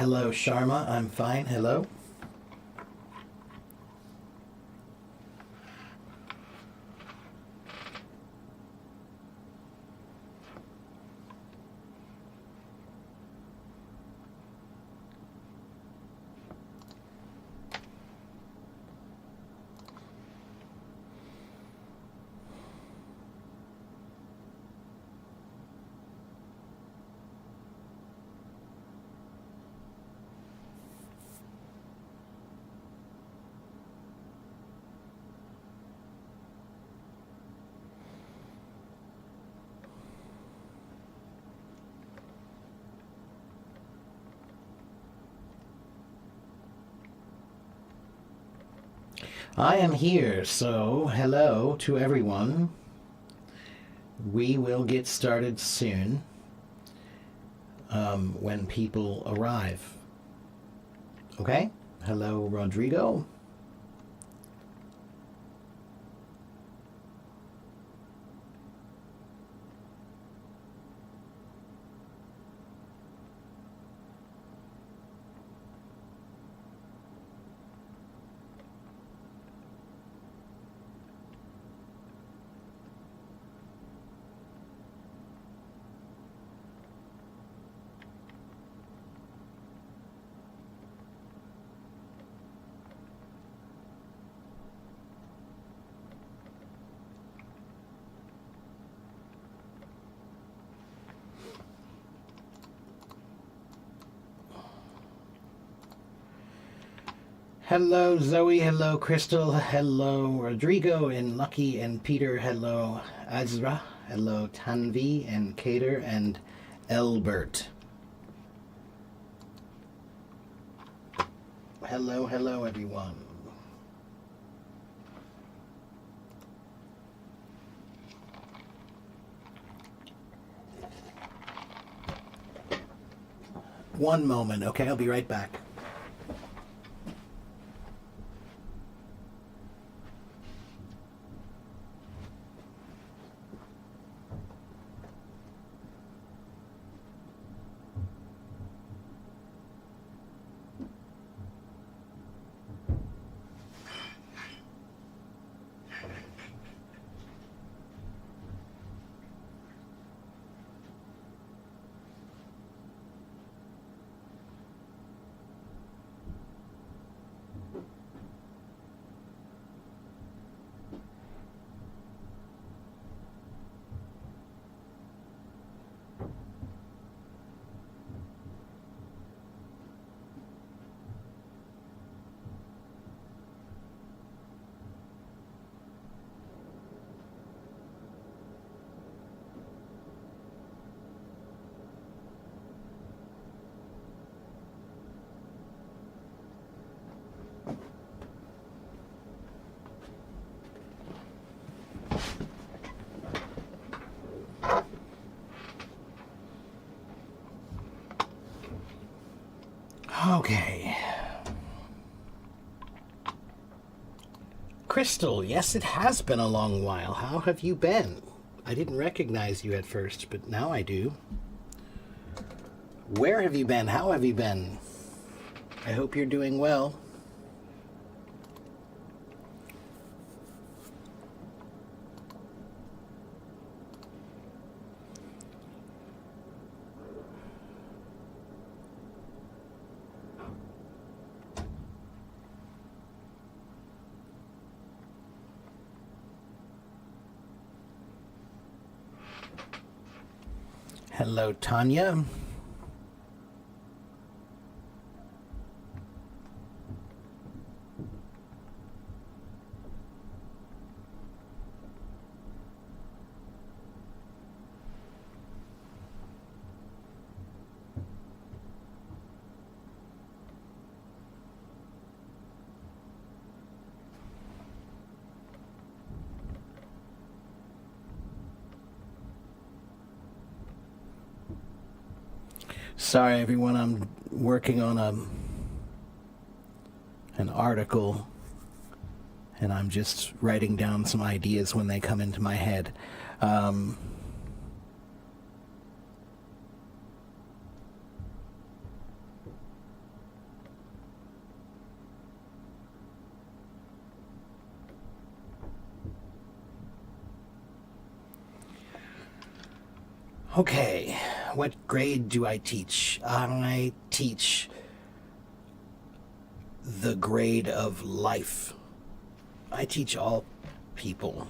Hello, Sharma. I'm fine. Hello. I am here, so hello to everyone. We will get started soon when people arrive. Okay? Hello, Rodrigo. Hello, Zoe. Hello, Crystal. Hello, Rodrigo and Lucky and Peter. Hello, Azra. Hello, Tanvi and Kater and Elbert. Hello, hello, everyone. One moment, okay? I'll be right back. Okay. Crystal, yes, it has been a long while. How have you been? I didn't recognize you at first, but now I do. Where have you been? How have you been? I hope you're doing well. Hello, Tanya. Sorry, everyone. I'm working on an article, and I'm just writing down some ideas when they come into my head. Okay, what grade do I teach? I teach the grade of life. I teach all people.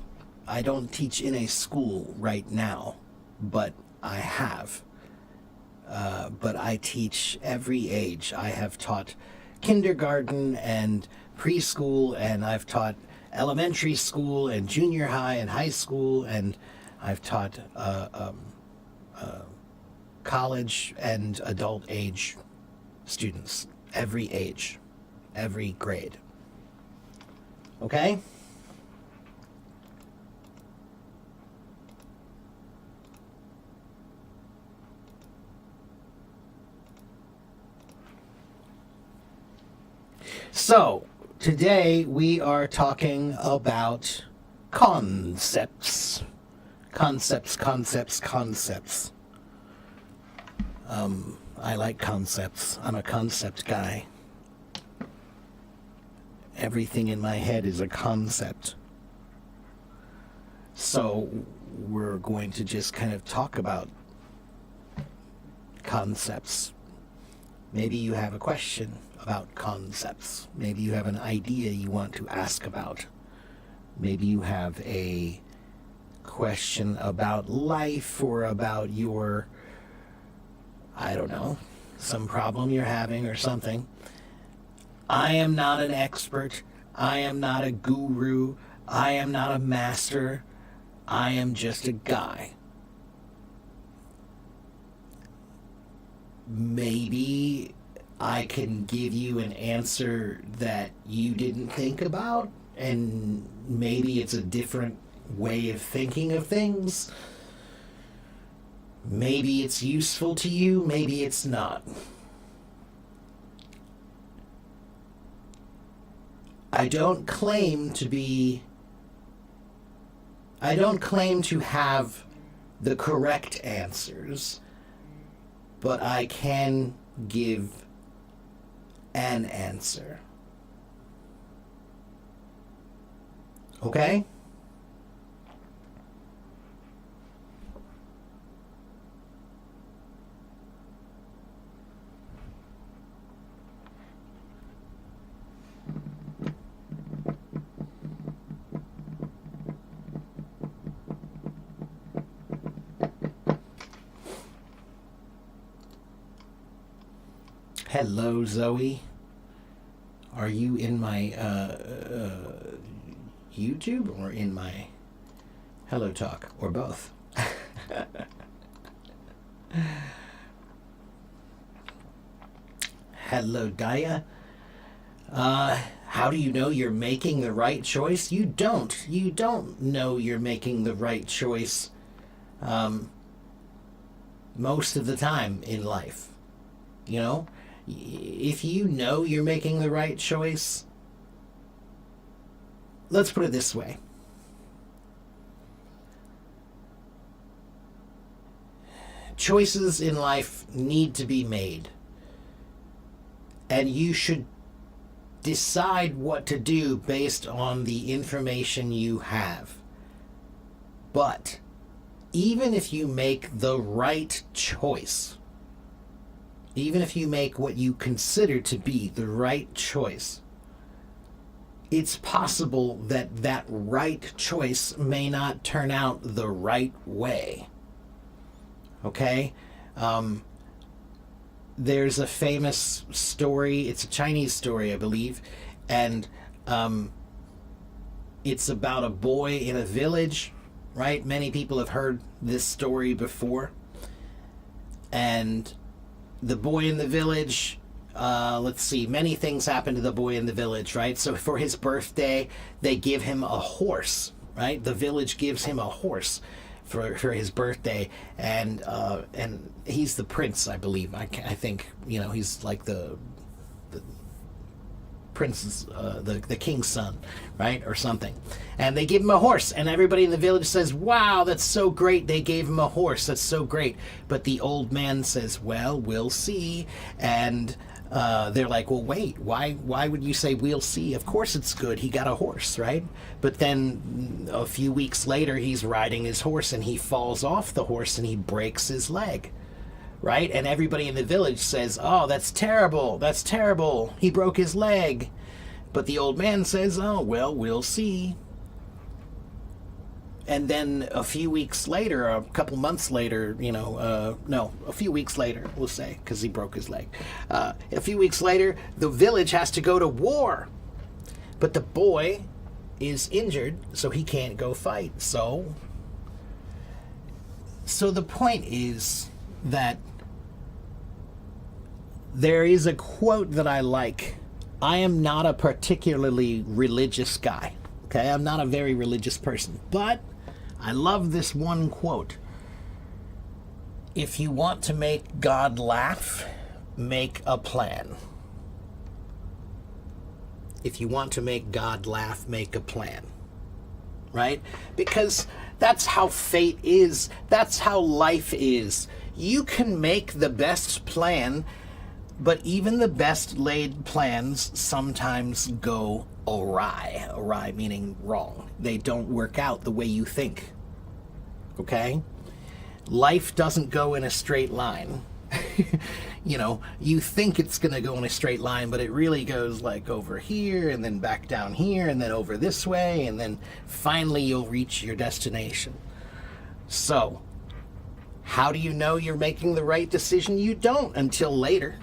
I don't teach in a school right now, but I have. But I teach every age. I have taught kindergarten and preschool, and I've taught elementary school and junior high and high school, and I've taught college and adult age students. Every age, every grade. Okay? So, today we are talking about concepts. Concepts. I like concepts. I'm a concept guy. Everything in my head is a concept. So, we're going to just kind of talk about concepts. Maybe you have a question about concepts. Maybe you have an idea you want to ask about. Maybe you have a question about life or about your, I don't know, some problem you're having or something. I am not an expert. I am not a guru. I am not a master. I am just a guy. Maybe I can give you an answer that you didn't think about, and maybe it's a different way of thinking of things. Maybe it's useful to you, maybe it's not. I don't claim to have the correct answers, but I can give an answer. Okay? Hello, Zoe. Are you in my YouTube or in my Hello Talk, or both? Hello, Daya. How do you know you're making the right choice? You don't. You don't know you're making the right choice most of the time in life. You know? If you know you're making the right choice, let's put it this way. Choices in life need to be made. And you should decide what to do based on the information you have. But even if you make the right choice, even if you make what you consider to be the right choice, it's possible that that right choice may not turn out the right way. Okay? There's a famous story, it's a Chinese story, I believe, and it's about a boy in a village, right? Many people have heard this story before. And the boy in the village, let's see, many things happen to the boy in the village, right? So for his birthday, they give him a horse, right? The village gives him a horse for his birthday, and he's the prince, I believe. I think, he's like the prince's, the king's son, right, or something. And they give him a horse, and everybody in the village says, "Wow, that's so great! They gave him a horse. That's so great." But the old man says, "Well, we'll see." And they're like, "Well, wait, why would you say we'll see? Of course it's good. He got a horse, right?" But then a few weeks later, he's riding his horse and he falls off the horse and he breaks his leg, right? And everybody in the village says, "Oh, that's terrible. That's terrible. He broke his leg." But the old man says, "Oh, well, we'll see." And then a few weeks later, a couple months later, no, a few weeks later, we'll say, because he broke his leg. A few weeks later, the village has to go to war. But the boy is injured, so he can't go fight. So the point is that there is a quote that I like. I am not a particularly religious guy. Okay, I'm not a very religious person, but I love this one quote. If you want to make God laugh, make a plan. If you want to make God laugh, make a plan. Right? Because that's how fate is. That's how life is. You can make the best plan, but even the best laid plans sometimes go awry. Awry meaning wrong. They don't work out the way you think. Okay? Life doesn't go in a straight line. You think it's going to go in a straight line, but it really goes like over here and then back down here and then over this way, and then finally you'll reach your destination. So, how do you know you're making the right decision? You don't until later.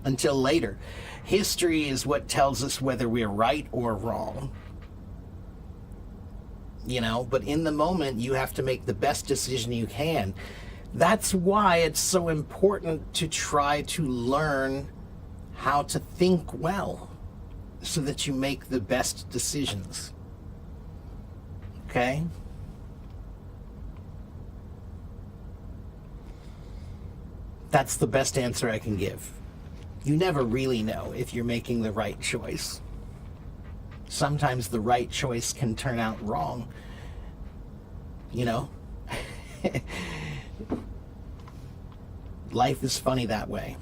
Until later. History is what tells us whether we're right or wrong. But in the moment, you have to make the best decision you can. That's why it's so important to try to learn how to think well so that you make the best decisions. Okay? That's the best answer I can give. You never really know if you're making the right choice. Sometimes the right choice can turn out wrong. Life is funny that way.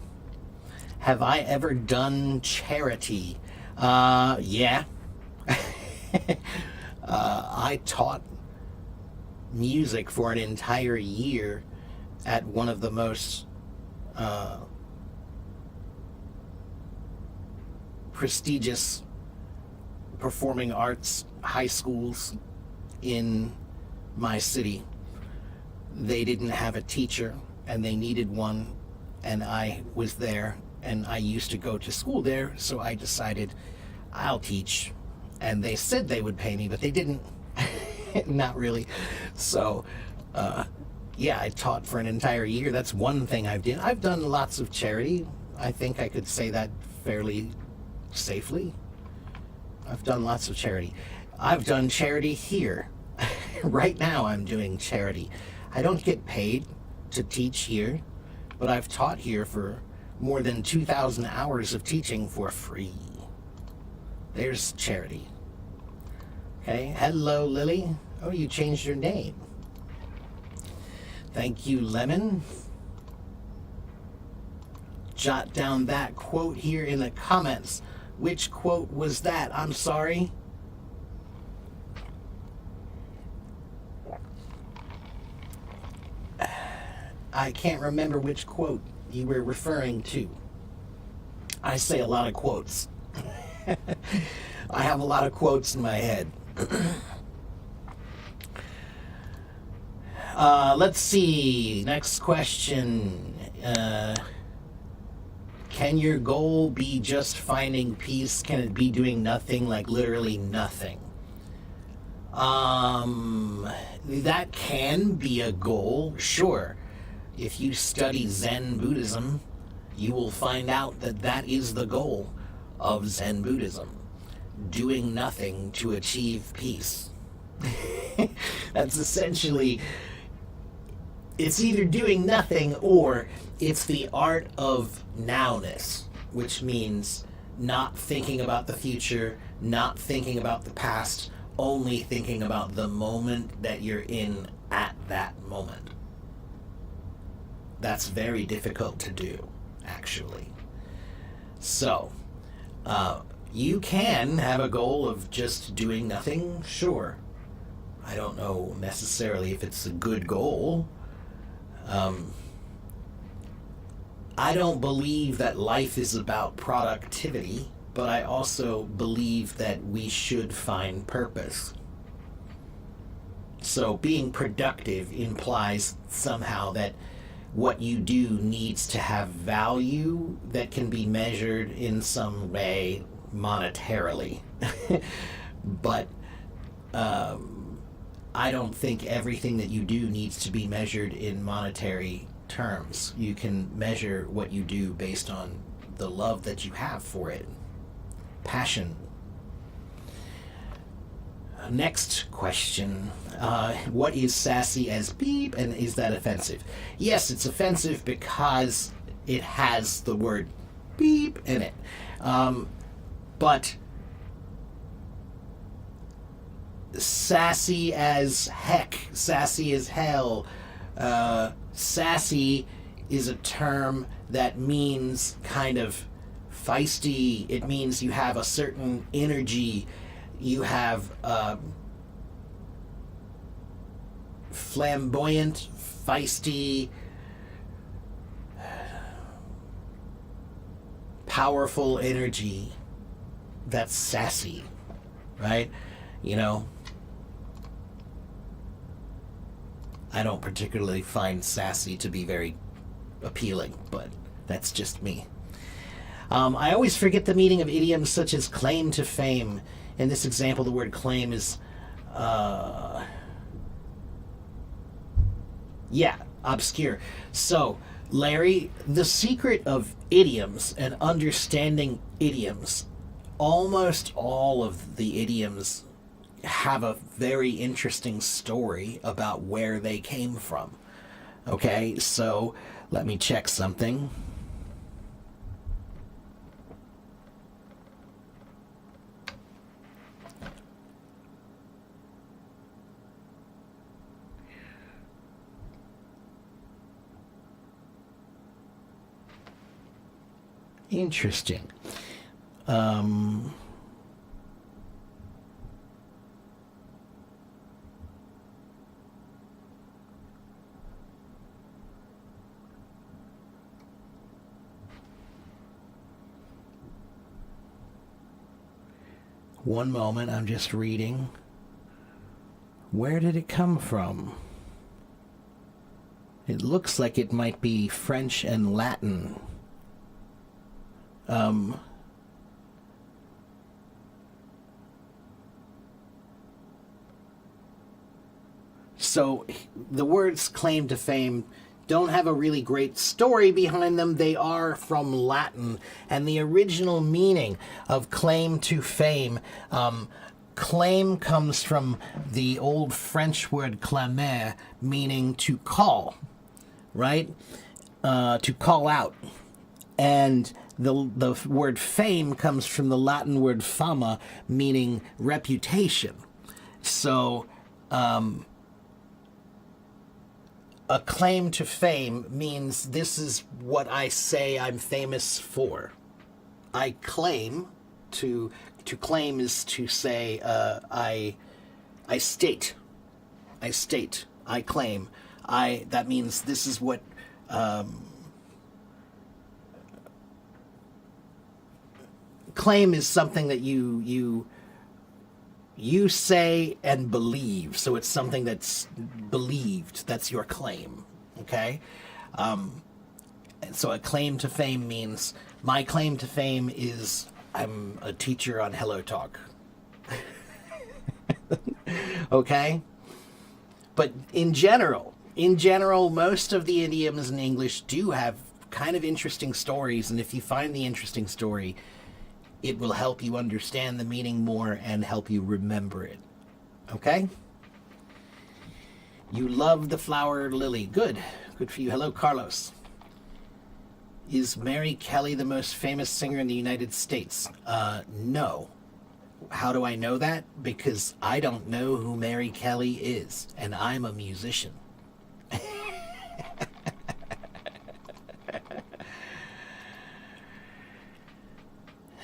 Have I ever done charity? Yeah. I taught music for an entire year at one of the most prestigious performing arts high schools in my city. They didn't have a teacher and they needed one, and I was there, and I used to go to school there, so I decided I'll teach. And they said they would pay me, but they didn't. Not really. So yeah, I taught for an entire year. That's one thing I've done. I've done lots of charity. I think I could say that fairly safely. I've done lots of charity. I've done charity here. Right now I'm doing charity. I don't get paid to teach here, but I've taught here for more than 2,000 hours of teaching for free. There's charity. Okay, hello Lily. Oh, you changed your name. Thank you, Lemon. Jot down that quote here in the comments. Which quote was that? I'm sorry. I can't remember which quote you were referring to. I say a lot of quotes. I have a lot of quotes in my head. Let's see. Next question. Can your goal be just finding peace? Can it be doing nothing, like literally nothing? That can be a goal, sure. If you study Zen Buddhism, you will find out that that is the goal of Zen Buddhism. Doing nothing to achieve peace. That's essentially, it's either doing nothing or it's the art of nowness, which means not thinking about the future, not thinking about the past, only thinking about the moment that you're in at that moment. That's very difficult to do, actually. So, you can have a goal of just doing nothing, sure. I don't know necessarily if it's a good goal. I don't believe that life is about productivity, but I also believe that we should find purpose. So being productive implies somehow that what you do needs to have value that can be measured in some way monetarily. But I don't think everything that you do needs to be measured in monetary terms. You can measure what you do based on the love that you have for it. Passion. Next question. What is sassy as beep, and is that offensive? Yes, it's offensive because it has the word beep in it. But sassy as heck, sassy as hell, sassy is a term that means kind of feisty. It means you have a certain energy. You have flamboyant, feisty, powerful energy that's sassy, right? You know, I don't particularly find sassy to be very appealing, but that's just me. I always forget the meaning of idioms such as claim to fame. In this example, the word claim is, obscure. So, Larry, the secret of idioms and understanding idioms, almost all of the idioms have a very interesting story about where they came from. Okay, so let me check something. Interesting. One moment, I'm just reading. Where did it come from? It looks like it might be French and Latin. So the words claim to fame don't have a really great story behind them. They are from Latin, and the original meaning of claim to fame, claim comes from the old French word clamer, meaning to call, right? To call out. And the word fame comes from the Latin word fama, meaning reputation. So, a claim to fame means this is what I say I'm famous for. I claim to claim is to say I state. I claim. That means this is what claim is something that you say and believe. So it's something that's believed. That's your claim. Okay? So a claim to fame means my claim to fame is I'm a teacher on Hello Talk. Okay? But in general, most of the idioms in English do have kind of interesting stories, and if you find the interesting story, it will help you understand the meaning more and help you remember it. Okay? You love the flower lily. Good. Good for you. Hello, Carlos. Is Mary Kelly the most famous singer in the United States? No. How do I know that? Because I don't know who Mary Kelly is, and I'm a musician.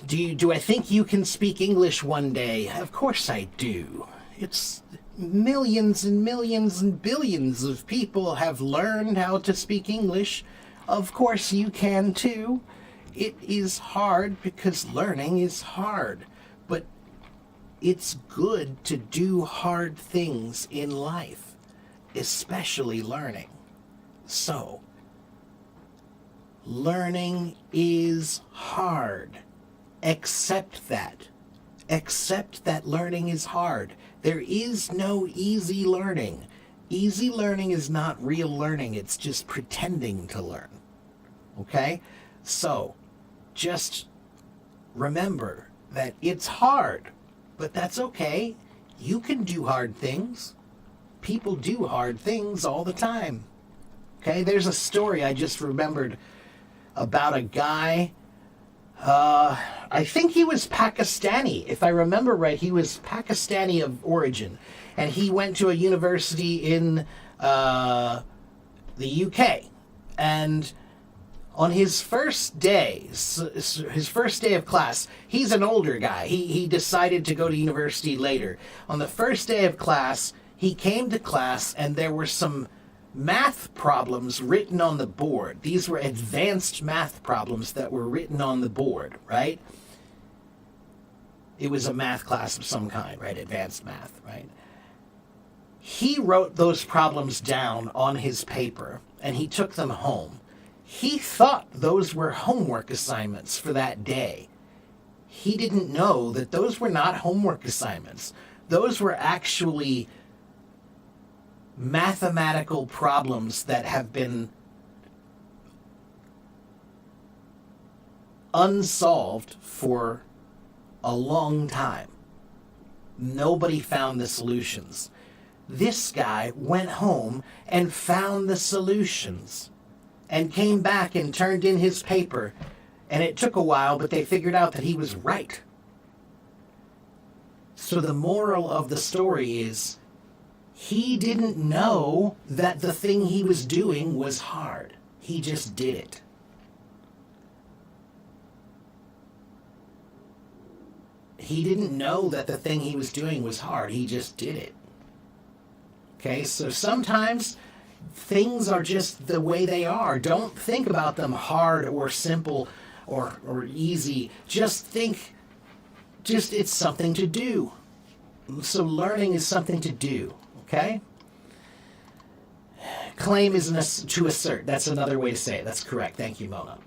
Do I think you can speak English one day? Of course I do. It's millions and millions and billions of people have learned how to speak English. Of course you can too. It is hard because learning is hard, but it's good to do hard things in life, especially learning. So, learning is hard. Accept that. Accept that learning is hard. There is no easy learning. Easy learning is not real learning. It's just pretending to learn. Okay? So, just remember that it's hard, but that's okay. You can do hard things. People do hard things all the time. Okay? There's a story I just remembered about a guy. I think he was Pakistani. If I remember right, he was Pakistani of origin. And he went to a university in the UK. And on his first day, his first day of class, he's an older guy. He decided to go to university later. On the first day of class, he came to class and there were some math problems written on the board. These were advanced math problems that were written on the board, right? It was a math class of some kind, right? Advanced math, right? He wrote those problems down on his paper and he took them home. He thought those were homework assignments for that day. He didn't know that those were not homework assignments. Those were actually mathematical problems that have been unsolved for a long time. Nobody found the solutions. This guy went home and found the solutions and came back and turned in his paper. And it took a while, but they figured out that he was right. So the moral of the story is, he didn't know that the thing he was doing was hard. He just did it. He didn't know that the thing he was doing was hard. He just did it. Okay, so sometimes things are just the way they are. Don't think about them hard or simple or easy. Just think, it's something to do. So learning is something to do. Okay? Claim is to assert. That's another way to say it. That's correct. Thank you, Mona.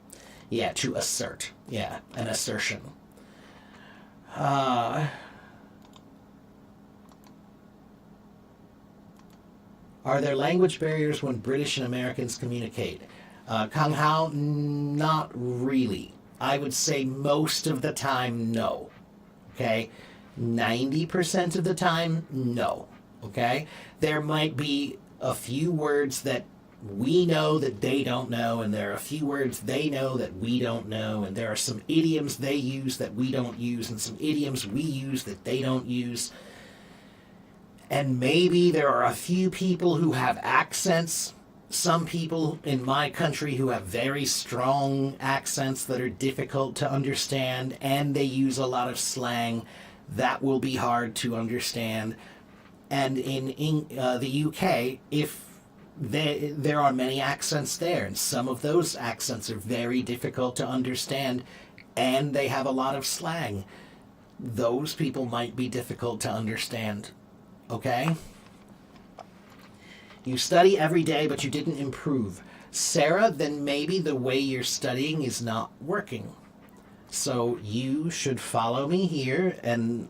Yeah, to assert. Yeah, an assertion. Are there language barriers when British and Americans communicate? Kang Hao, not really. I would say most of the time, no. Okay? 90% of the time, no. Okay? There might be a few words that we know that they don't know, and there are a few words they know that we don't know, and there are some idioms they use that we don't use, and some idioms we use that they don't use. And maybe there are a few people who have accents. Some people in my country who have very strong accents that are difficult to understand, and they use a lot of slang that will be hard to understand. And in the UK, if there are many accents there, and some of those accents are very difficult to understand, and they have a lot of slang. Those people might be difficult to understand. Okay? You study every day, but you didn't improve. Sarah, then maybe the way you're studying is not working. So you should follow me here and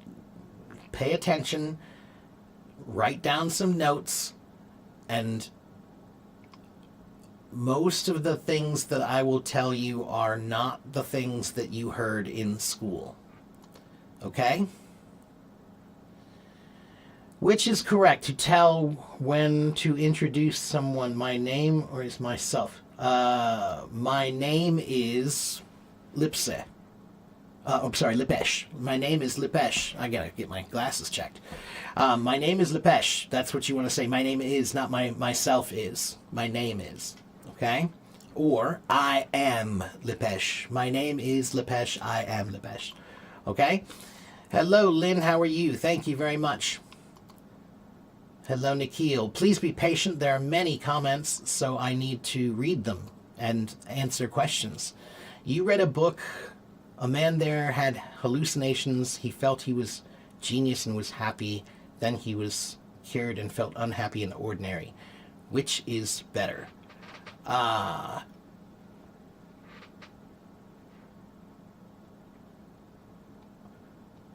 pay attention, write down some notes, and most of the things that I will tell you are not the things that you heard in school. Okay? Which is correct to tell when to introduce someone, my name or is myself? My name is Lipse. I'm sorry, Lipesh. My name is Lipesh. I gotta get my glasses checked. My name is Lipesh. That's what you want to say. My name is, not myself is. My name is. Okay? Or, I am Lipesh. My name is Lipesh. I am Lipesh. Okay? Hello, Lynn. How are you? Thank you very much. Hello, Nikhil. Please be patient. There are many comments, so I need to read them and answer questions. You read a book. A man there had hallucinations. He felt he was genius and was happy. Then he was cured and felt unhappy and ordinary. Which is better?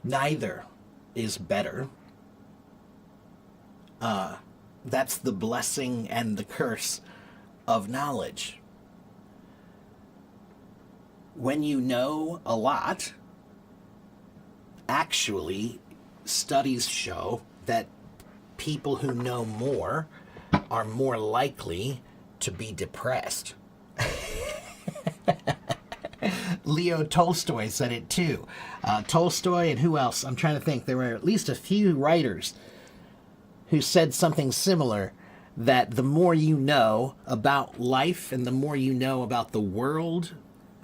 Neither is better. That's the blessing and the curse of knowledge. When you know a lot, actually, studies show that people who know more are more likely to be depressed. Leo Tolstoy said it too. Tolstoy and who else? I'm trying to think. There were at least a few writers who said something similar, that the more you know about life and the more you know about the world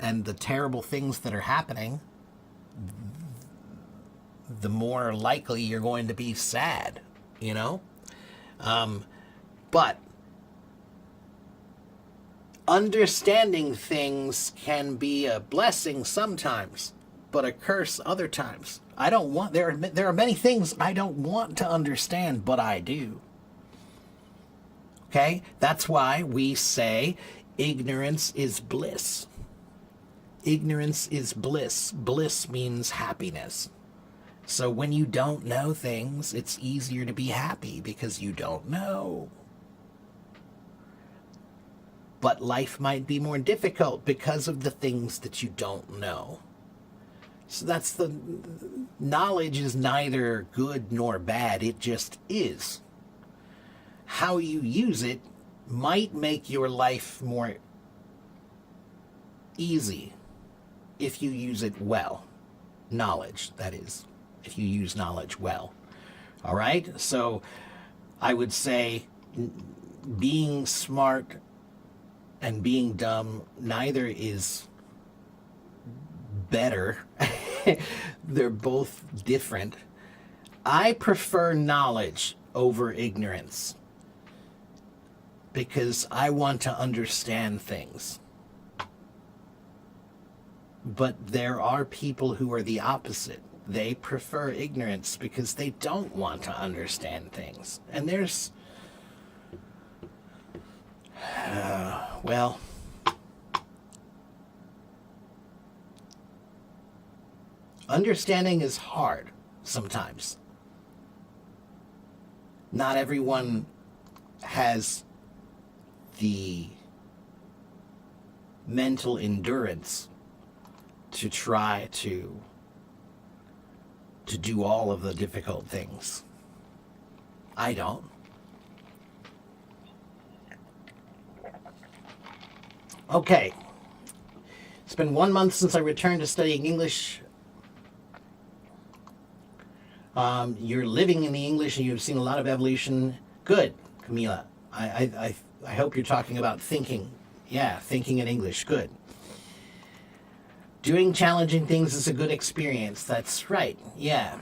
and the terrible things that are happening, the more likely you're going to be sad, you know? But understanding things can be a blessing sometimes, but a curse other times. There are many things I don't want to understand, but I do. Okay? That's why we say ignorance is bliss. Ignorance is bliss. Bliss means happiness. So when you don't know things, it's easier to be happy because you don't know. But life might be more difficult because of the things that you don't know. So that's the knowledge is neither good nor bad. It just is. How you use it might make your life more easy if you use it well. Knowledge, that is, if you use knowledge well. All right? So I would say being smart and being dumb, neither is better. They're both different. I prefer knowledge over ignorance because I want to understand things. But there are people who are the opposite. They prefer ignorance because they don't want to understand things. And there's well, understanding is hard sometimes. Not everyone has the mental endurance to try to do all of the difficult things. I don't. Okay. It's been 1 month since I returned to studying English. You're living in the English and you've seen a lot of evolution. Good, Camila. I hope you're talking about thinking. Yeah, thinking in English. Good. Doing challenging things is a good experience. That's right. Yeah.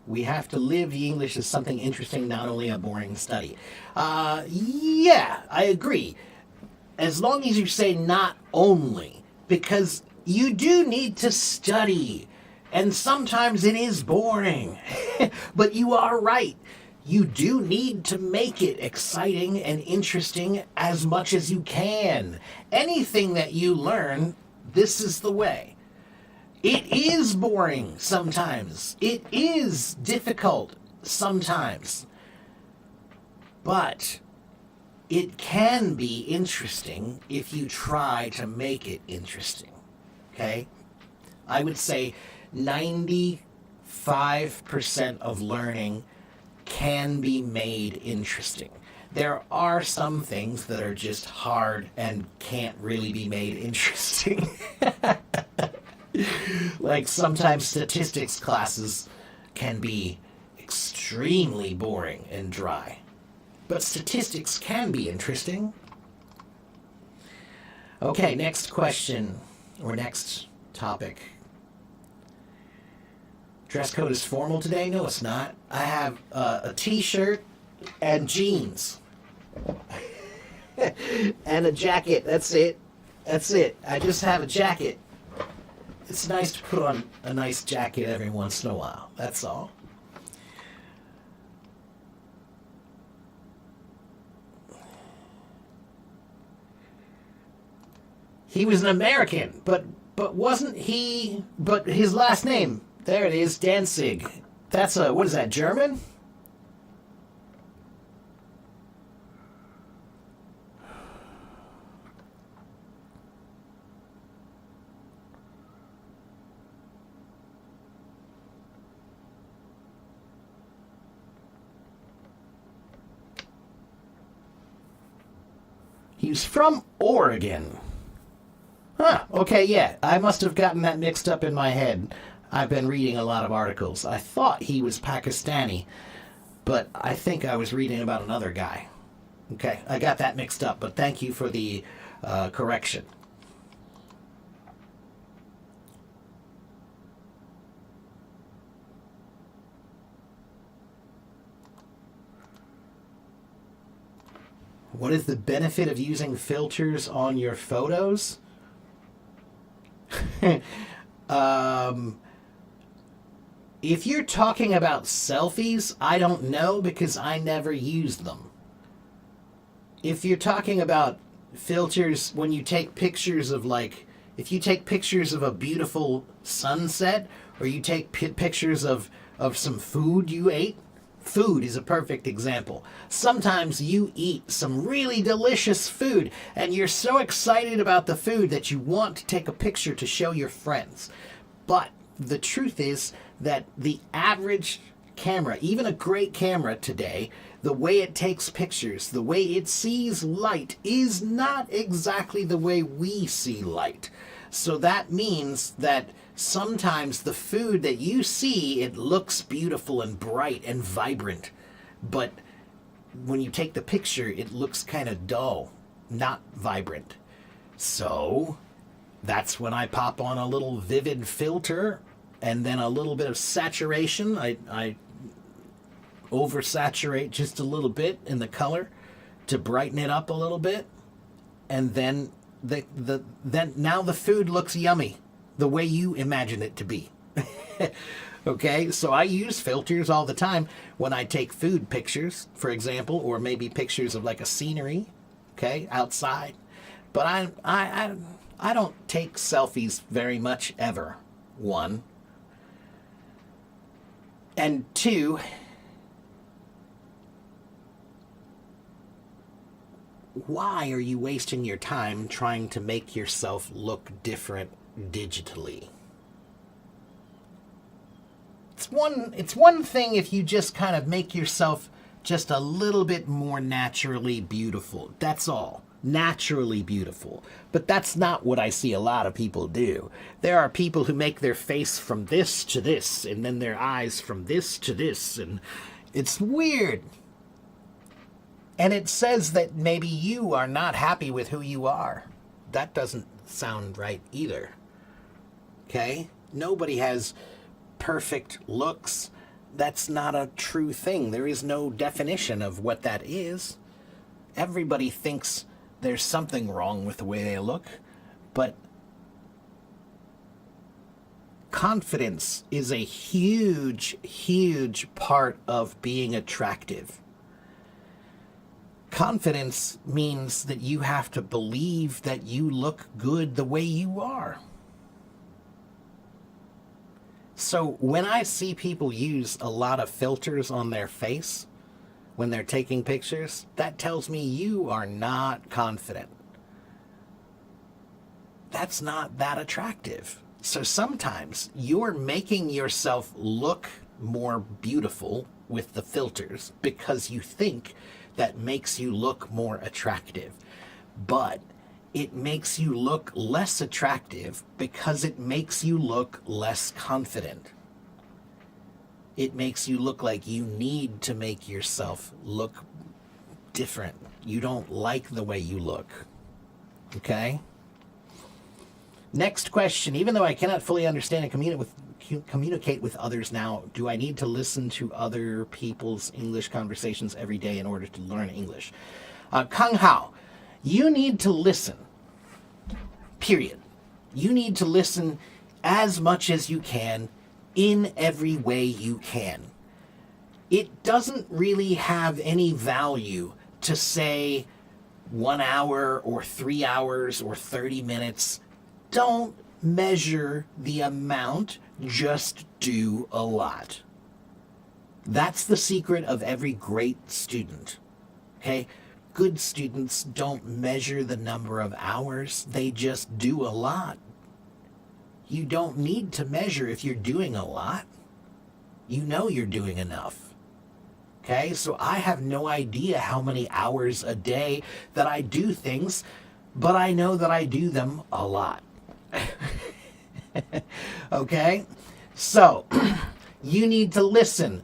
We have to live the English as something interesting, not only a boring study. Yeah, I agree. As long as you say not only, because you do need to study, and sometimes it is boring. But you are right. You do need to make it exciting and interesting as much as you can. Anything that you learn, this is the way. It is boring sometimes. It is difficult sometimes. But it can be interesting if you try to make it interesting. Okay? I would say 95% of learning can be made interesting. There are some things that are just hard and can't really be made interesting. Like sometimes statistics classes can be extremely boring and dry. But statistics can be interesting. Okay, next question, or next topic. Dress code is formal today? No, it's not. I have a t-shirt and jeans. And a jacket. That's it. That's it. I just have a jacket. It's nice to put on a nice jacket every once in a while. That's all. He was an American, but wasn't he? But his last name, there it is, Danzig. That's a, what is that, German? He's from Oregon. Huh, okay, yeah. I must have gotten that mixed up in my head. I've been reading a lot of articles. I thought he was Pakistani, but I think I was reading about another guy. Okay, I got that mixed up, but thank you for the correction. What is the benefit of using filters on your photos? If you're talking about selfies, I don't know because I never used them. If you're talking about filters when you take pictures of, like, if you take pictures of a beautiful sunset or you take pictures of some food you ate, food is a perfect example. Sometimes you eat some really delicious food and you're so excited about the food that you want to take a picture to show your friends. But the truth is that the average camera, even a great camera today, the way it takes pictures, the way it sees light is not exactly the way we see light. So that means that sometimes the food that you see, it looks beautiful and bright and vibrant, but when you take the picture, it looks kind of dull, not vibrant. So that's when I pop on a little vivid filter and then a little bit of saturation. I oversaturate just a little bit in the color to brighten it up a little bit, and then then now the food looks yummy the way you imagine it to be. Okay, so I use filters all the time when I take food pictures, for example, or maybe pictures of like a scenery, okay, outside. But I don't take selfies very much ever. One. And two, why are you wasting your time trying to make yourself look different digitally? It's one thing if you just kind of make yourself just a little bit more naturally beautiful. That's all. Naturally beautiful. But that's not what I see a lot of people do. There are people who make their face from this to this, and then their eyes from this to this, and it's weird. And it says that maybe you are not happy with who you are. That doesn't sound right either. Okay? Nobody has perfect looks. That's not a true thing. There is no definition of what that is. Everybody thinks there's something wrong with the way they look, but confidence is a huge, huge part of being attractive. Confidence means that you have to believe that you look good the way you are. So when I see people use a lot of filters on their face, when they're taking pictures, that tells me you are not confident. That's not that attractive. So sometimes you're making yourself look more beautiful with the filters because you think that makes you look more attractive. But it makes you look less attractive because it makes you look less confident. It makes you look like you need to make yourself look different. You don't like the way you look. Okay? Next question. Even though I cannot fully understand and communicate with others now, do I need to listen to other people's English conversations every day in order to learn English? Kang Hao, you need to listen. Period. You need to listen as much as you can in every way you can. It doesn't really have any value to say 1 hour or 3 hours or 30 minutes. Don't measure the amount, just do a lot. That's the secret of every great student. Okay? Good students don't measure the number of hours, they just do a lot. You don't need to measure if you're doing a lot. You know you're doing enough. Okay? So I have no idea how many hours a day that I do things, but I know that I do them a lot. Okay? So, you need to listen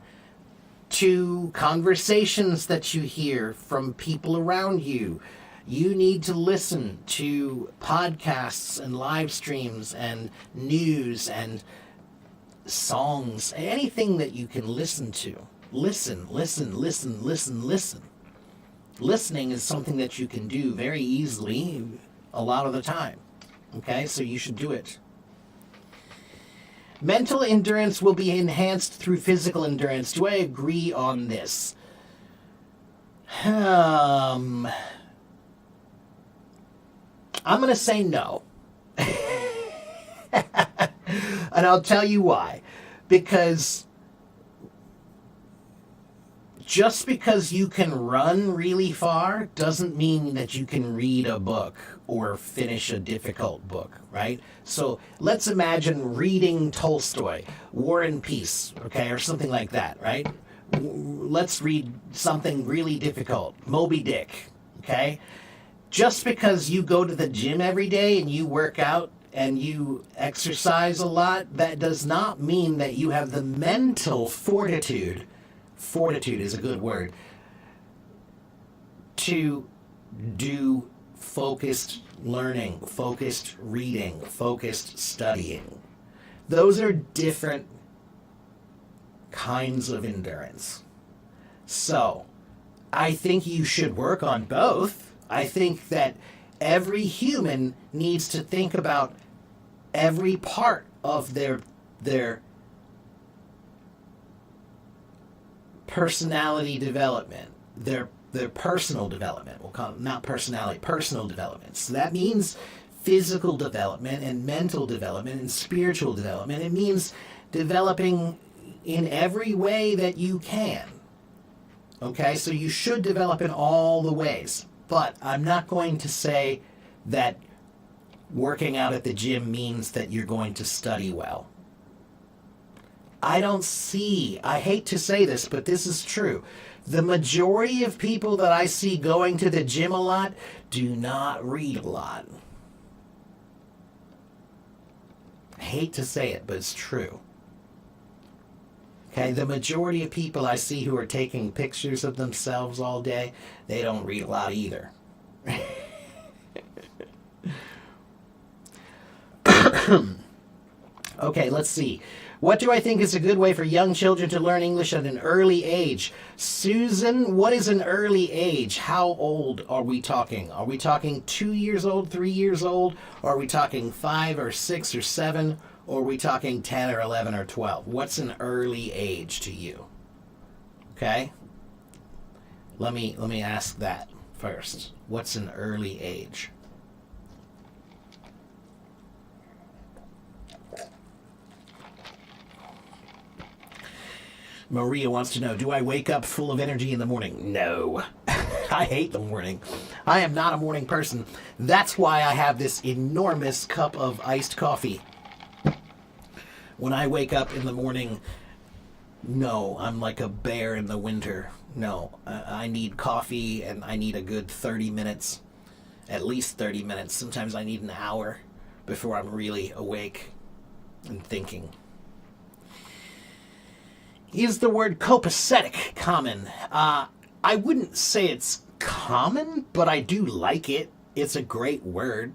to conversations that you hear from people around you. You need to listen to podcasts and live streams and news and songs, anything that you can listen to. Listen. Listening is something that you can do very easily a lot of the time. Okay, so you should do it. Mental endurance will be enhanced through physical endurance. Do I agree on this? I'm going to say no. And I'll tell you why. Because just because you can run really far doesn't mean that you can read a book or finish a difficult book, right? So let's imagine reading Tolstoy, War and Peace, okay, or something like that, right? Let's read something really difficult, Moby Dick, okay? Just because you go to the gym every day and you work out and you exercise a lot, that does not mean that you have the mental fortitude is a good word, to do focused learning, focused reading, focused studying. Those are different kinds of endurance. So, I think you should work on both. I think that every human needs to think about every part of their personality development, their personal development. We'll call it not personality, personal development. So that means physical development and mental development and spiritual development. It means developing in every way that you can. Okay, so you should develop in all the ways. But I'm not going to say that working out at the gym means that you're going to study well. I hate to say this, but this is true. The majority of people that I see going to the gym a lot do not read a lot. I hate to say it, but it's true. Okay, the majority of people I see who are taking pictures of themselves all day, they don't read a lot either. Okay, let's see. What do I think is a good way for young children to learn English at an early age? Susan, what is an early age? How old are we talking? Are we talking 2 years old, 3 years old? Or are we talking 5 or 6 or 7? Or are we talking 10 or 11 or 12? What's an early age to you? Okay? Let me ask that first. What's an early age? Maria wants to know, do I wake up full of energy in the morning? No. I hate the morning. I am not a morning person. That's why I have this enormous cup of iced coffee. When I wake up in the morning, no, I'm like a bear in the winter. No, I need coffee, and I need a good 30 minutes, at least 30 minutes. Sometimes I need an hour before I'm really awake and thinking. Is the word copacetic common? I wouldn't say it's common, but I do like it. It's a great word.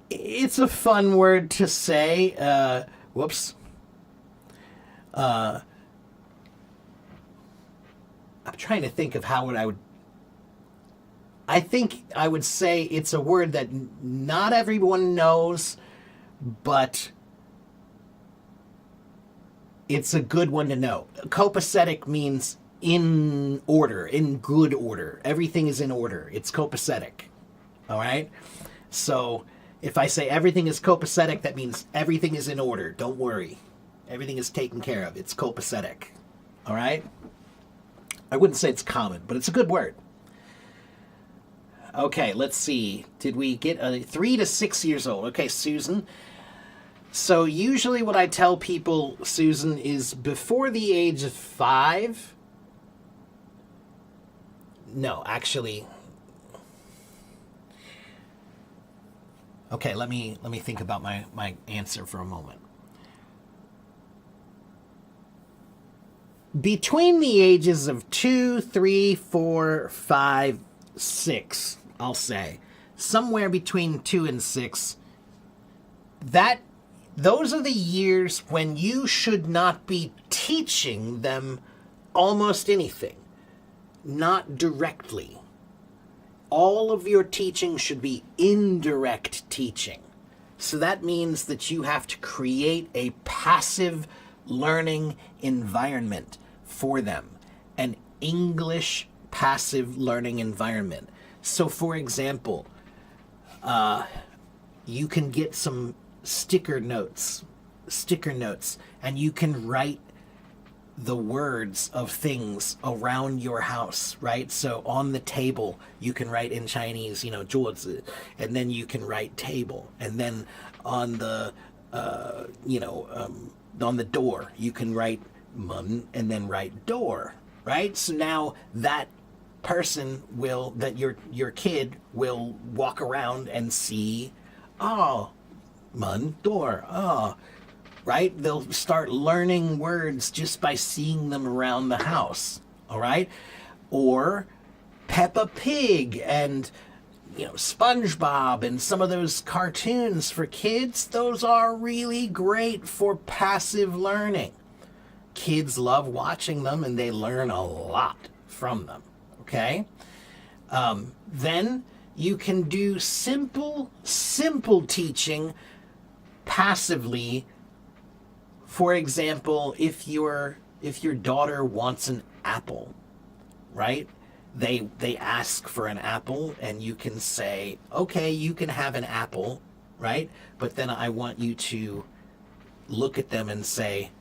It's a fun word to say. Whoops. I'm trying to think of how I would... I think I would say it's a word that not everyone knows, but it's a good one to know. Copacetic means in order, in good order. Everything is in order. It's copacetic. All right? So if I say everything is copacetic, that means everything is in order. Don't worry. Everything is taken care of. It's copacetic. All right? I wouldn't say it's common, but it's a good word. Okay, let's see. Did we get 3 to 6 years old? Okay, Susan. So usually what I tell people, Susan, is before the age of 5. No, actually. Okay, let me think about my answer for a moment. Between the ages of 2, 3, 4, 5, 6, I'll say, somewhere between 2 and 6, those are the years when you should not be teaching them almost anything, not directly. All of your teaching should be indirect teaching. So that means that you have to create a passive learning environment for them, an English passive learning environment. So for example, you can get some sticker notes, and you can write the words of things around your house, right? So on the table, you can write in Chinese, 桌子, and then you can write table. And then on the, on the door, you can write 门 and then write door, right? So now that person your kid will walk around and see, 门 door, right? They'll start learning words just by seeing them around the house, all right? Or Peppa Pig and, SpongeBob and some of those cartoons for kids, those are really great for passive learning. Kids love watching them and they learn a lot from them, okay? Then you can do simple teaching passively. For example, if your daughter wants an apple, right? They ask for an apple, and you can say, okay, you can have an apple, right? But then I want you to look at them and say,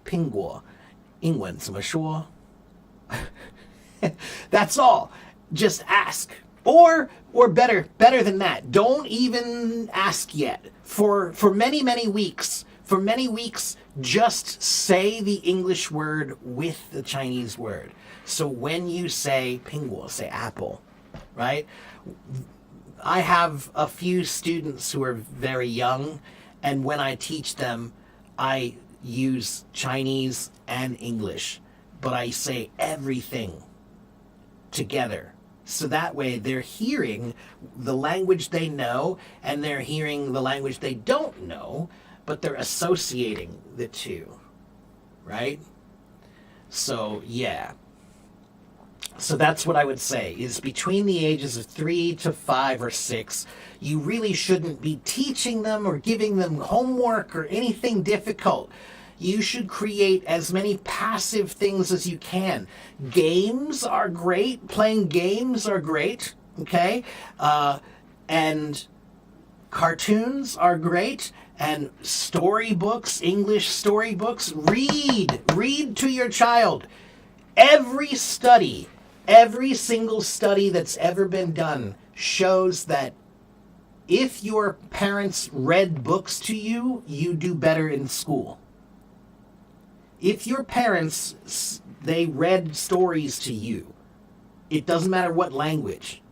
苹果英文怎么说? That's all. Just ask. Or better than that, don't even ask yet. For many weeks, just say the English word with the Chinese word. So when you say 苹果, say apple, right? I have a few students who are very young, and when I teach them, I use Chinese and English, but I say everything together. So that way they're hearing the language they know, and they're hearing the language they don't know, but they're associating the two, right? So, yeah. So that's what I would say, is between the ages of 3 to 5 or 6, you really shouldn't be teaching them or giving them homework or anything difficult. You should create as many passive things as you can. Games are great. Playing games are great, okay? And cartoons are great. And storybooks, English storybooks, read to your child. Every single study that's ever been done shows that if your parents read books to you, you do better in school. If your parents, they read stories to you, it doesn't matter what language.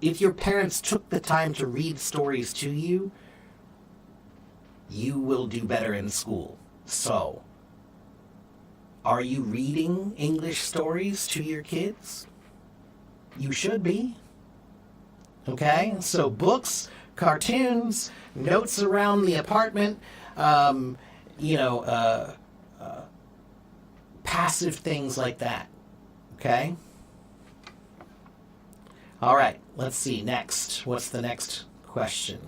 If your parents took the time to read stories to you, you will do better in school. So, are you reading English stories to your kids? You should be. Okay? So books, cartoons, notes around the apartment, passive things like that. Okay? All right, let's see. Next. What's the next question?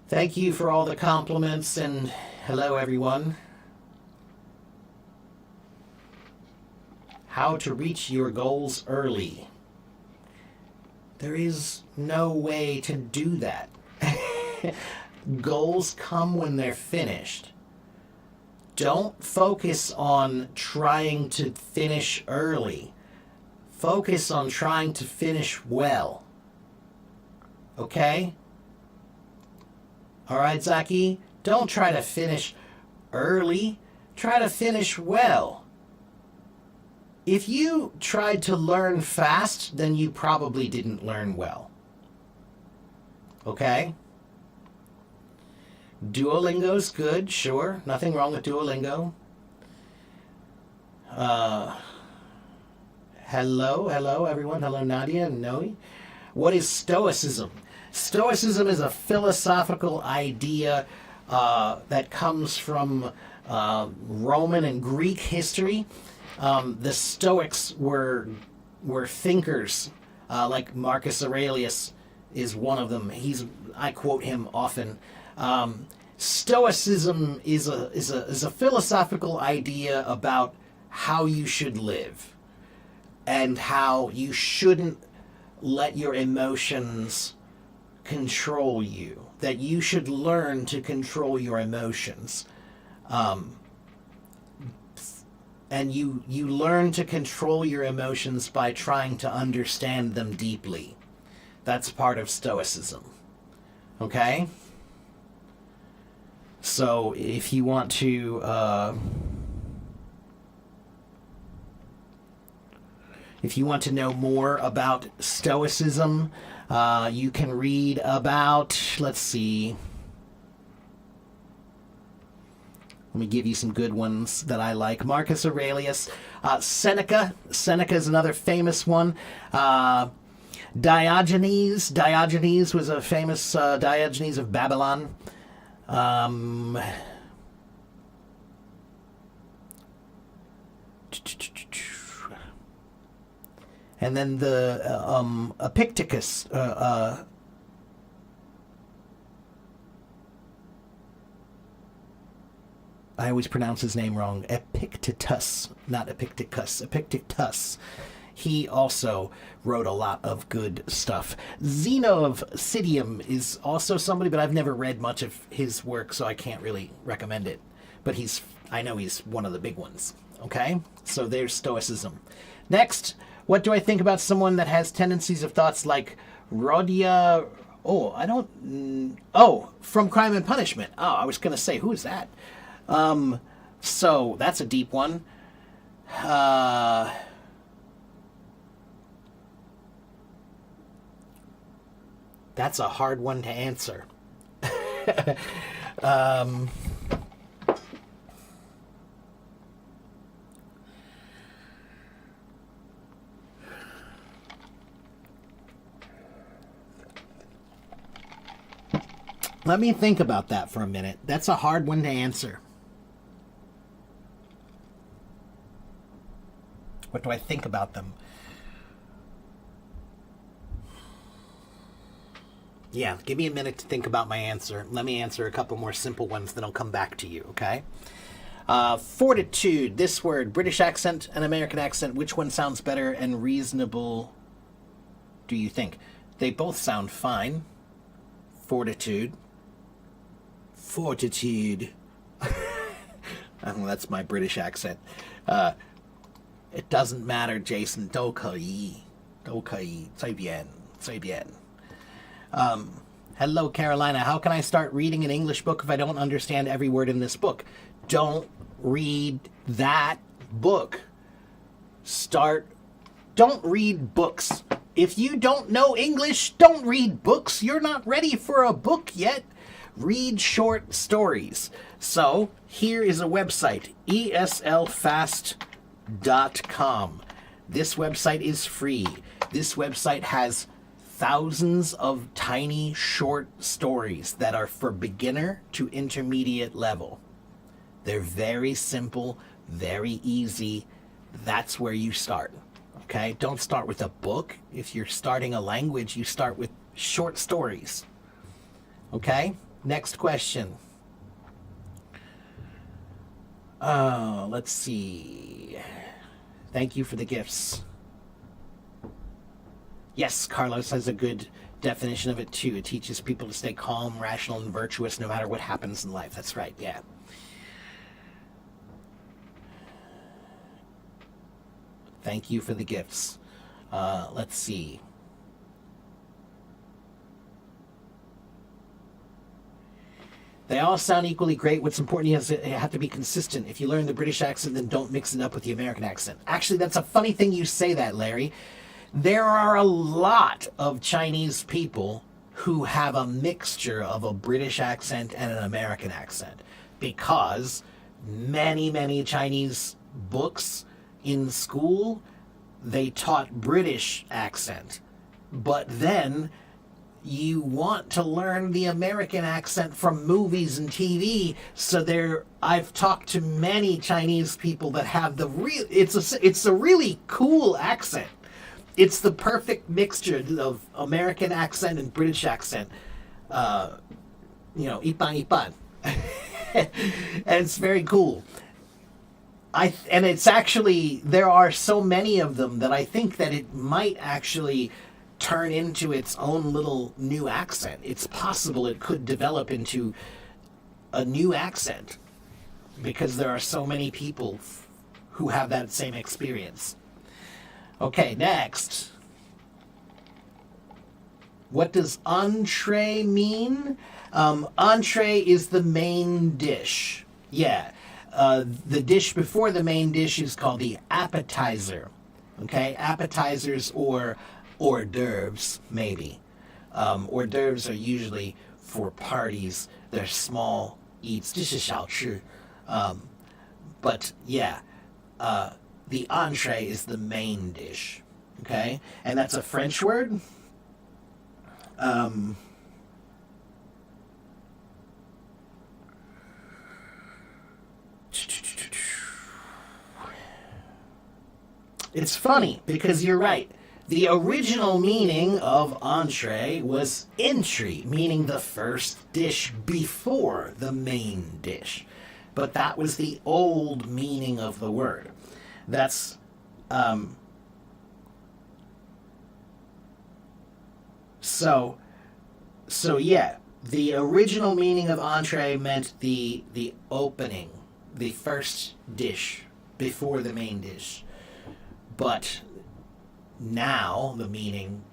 Thank you for all the compliments and hello, everyone. How to reach your goals early. There is no way to do that. Goals come when they're finished. Don't focus on trying to finish early. Focus on trying to finish well. Okay? All right, Zaki? Don't try to finish early. Try to finish well. If you tried to learn fast, then you probably didn't learn well. Okay? Duolingo's good, sure. Nothing wrong with Duolingo. Hello, everyone. Hello, Nadia and Noe. What is Stoicism? Stoicism is a philosophical idea that comes from Roman and Greek history. The Stoics were thinkers, like Marcus Aurelius is one of them. I quote him often. Stoicism is a philosophical idea about how you should live and how you shouldn't let your emotions control you. That you should learn to control your emotions. And you learn to control your emotions by trying to understand them deeply. That's part of Stoicism. Okay? So if you want to know more about Stoicism, you can read about, let's see. Let me give you some good ones that I like. Marcus Aurelius, Seneca. Seneca is another famous one. Diogenes. Diogenes was a famous Diogenes of Babylon. And then the Epictetus. I always pronounce his name wrong. Epictetus, not Epictetus. Epictetus. He also wrote a lot of good stuff. Zeno of Citium is also somebody, but I've never read much of his work, so I can't really recommend it. But I know he's one of the big ones. Okay? So there's Stoicism. Next, what do I think about someone that has tendencies of thoughts like Rodia... from Crime and Punishment. Oh, I was going to say, who is that? So that's a deep one. That's a hard one to answer. Let me think about that for a minute. That's a hard one to answer. What do I think about them? Yeah, give me a minute to think about my answer. Let me answer a couple more simple ones, then I'll come back to you, okay? Fortitude, this word, British accent and American accent, which one sounds better and reasonable, do you think? They both sound fine. Fortitude. Fortitude. Well, that's my British accent. It doesn't matter, Jason. 都可以,随便,随便. Hello, Carolina. How can I start reading an English book if I don't understand every word in this book? Don't read that book. Don't read books. If you don't know English, don't read books. You're not ready for a book yet. Read short stories. So here is a website, eslfast.com. This website is free. This website has thousands of tiny short stories that are for beginner to intermediate level. They're very simple, very easy. That's where you start. Okay? Don't start with a book. If you're starting a language, you start with short stories. Okay? Next question. Let's see. Thank you for the gifts. Yes, Carlos has a good definition of it too. It teaches people to stay calm, rational, and virtuous no matter what happens in life. That's right, yeah. Thank you for the gifts. Let's see. They all sound equally great. What's important is you have to be consistent. If you learn the British accent, then don't mix it up with the American accent. Actually, that's a funny thing you say that, Larry. There are a lot of Chinese people who have a mixture of a British accent and an American accent because many, many Chinese books in school, they taught British accent. But then you want to learn the American accent from movies and TV. So I've talked to many Chinese people that have it's a really cool accent. It's the perfect mixture of American accent and British accent. Ipan. And it's very cool. And it's actually, there are so many of them that I think that it might actually turn into its own little new accent. It's possible it could develop into a new accent because there are so many people who have that same experience. Okay, next. What does entree mean? Entree is the main dish. Yeah. The dish before the main dish is called the appetizer. Okay, appetizers or hors d'oeuvres, maybe. Hors d'oeuvres are usually for parties. They're small eats. 这是小吃. But yeah, the entree is the main dish. Okay, and that's a French word. It's funny because you're right. The original meaning of entree was entry, meaning the first dish before the main dish. But that was the old meaning of the word. That's so yeah, the original meaning of entree meant the opening, the first dish before the main dish. But now the meaning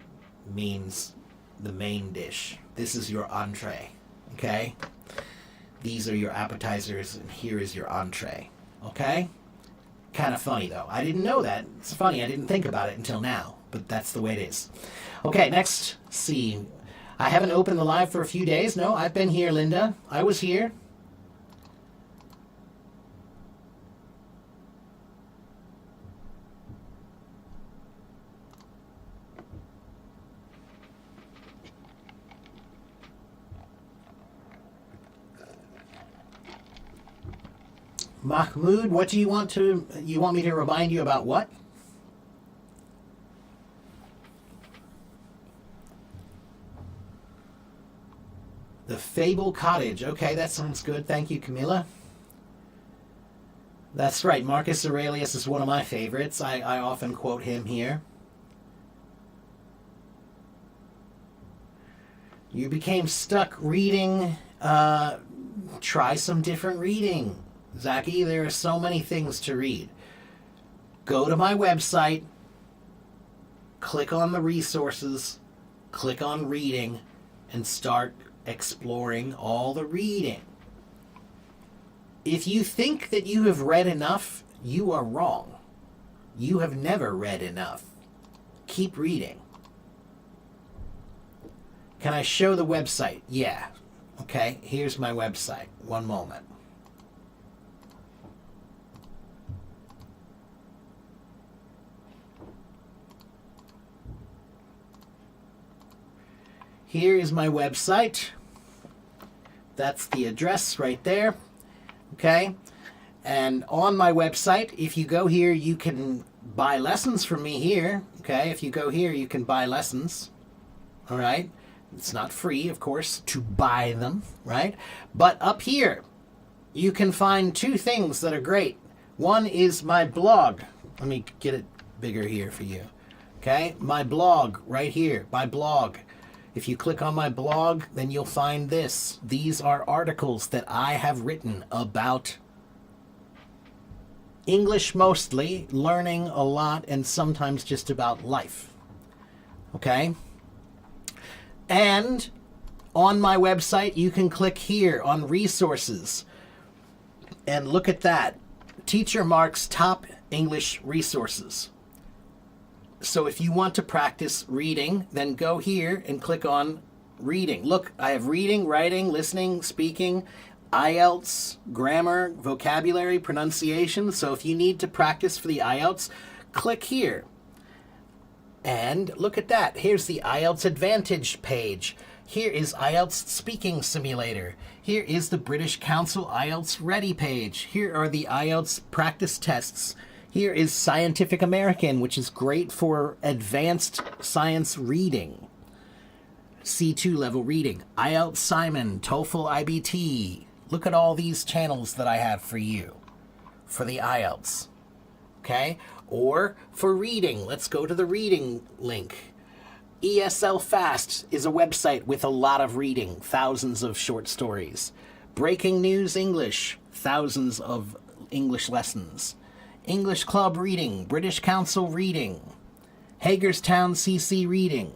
means the main dish. This is your entree, okay? These are your appetizers, and here is your entree, okay? Kind of funny, though. I didn't know that. It's funny. I didn't think about it until now, but that's the way it is. Okay, next, see. I haven't opened the live for a few days. No, I've been here, Linda. I was here. Mahmoud, what do you want me to remind you about what? The Fable Cottage. Okay, that sounds good. Thank you, Camilla. That's right. Marcus Aurelius is one of my favorites. I often quote him here. You became stuck reading. Try some different reading. Zachy, there are so many things to read. Go to my website, click on the resources, click on reading, and start exploring all the reading. If you think that you have read enough, you are wrong. You have never read enough. Keep reading. Can I show the website? Yeah. Okay, here's my website. One moment. Here is my website. That's the address right there. Okay? And on my website, if you go here, you can buy lessons from me here. Okay? If you go here, you can buy lessons. All right? It's not free, of course, to buy them, right? But up here, you can find two things that are great. One is my blog. Let me get it bigger here for you. Okay? My blog right here, my blog. If you click on my blog, then you'll find this. These are articles that I have written about English mostly, learning a lot, and sometimes just about life. Okay? And on my website, you can click here on resources and look at that. Teacher Mark's top English resources. So if you want to practice reading, then go here and click on reading. Look, I have reading, writing, listening, speaking, IELTS, grammar, vocabulary, pronunciation. So if you need to practice for the IELTS, click here. And look at that. Here's the IELTS Advantage page. Here is IELTS Speaking Simulator. Here is the British Council IELTS Ready page. Here are the IELTS practice tests. Here is Scientific American, which is great for advanced science reading. C2 level reading. IELTS Simon, TOEFL IBT. Look at all these channels that I have for you for the IELTS. Okay? Or for reading, let's go to the reading link. ESL Fast is a website with a lot of reading, thousands of short stories. Breaking News English, thousands of English lessons. English Club Reading, British Council Reading, Hagerstown CC Reading,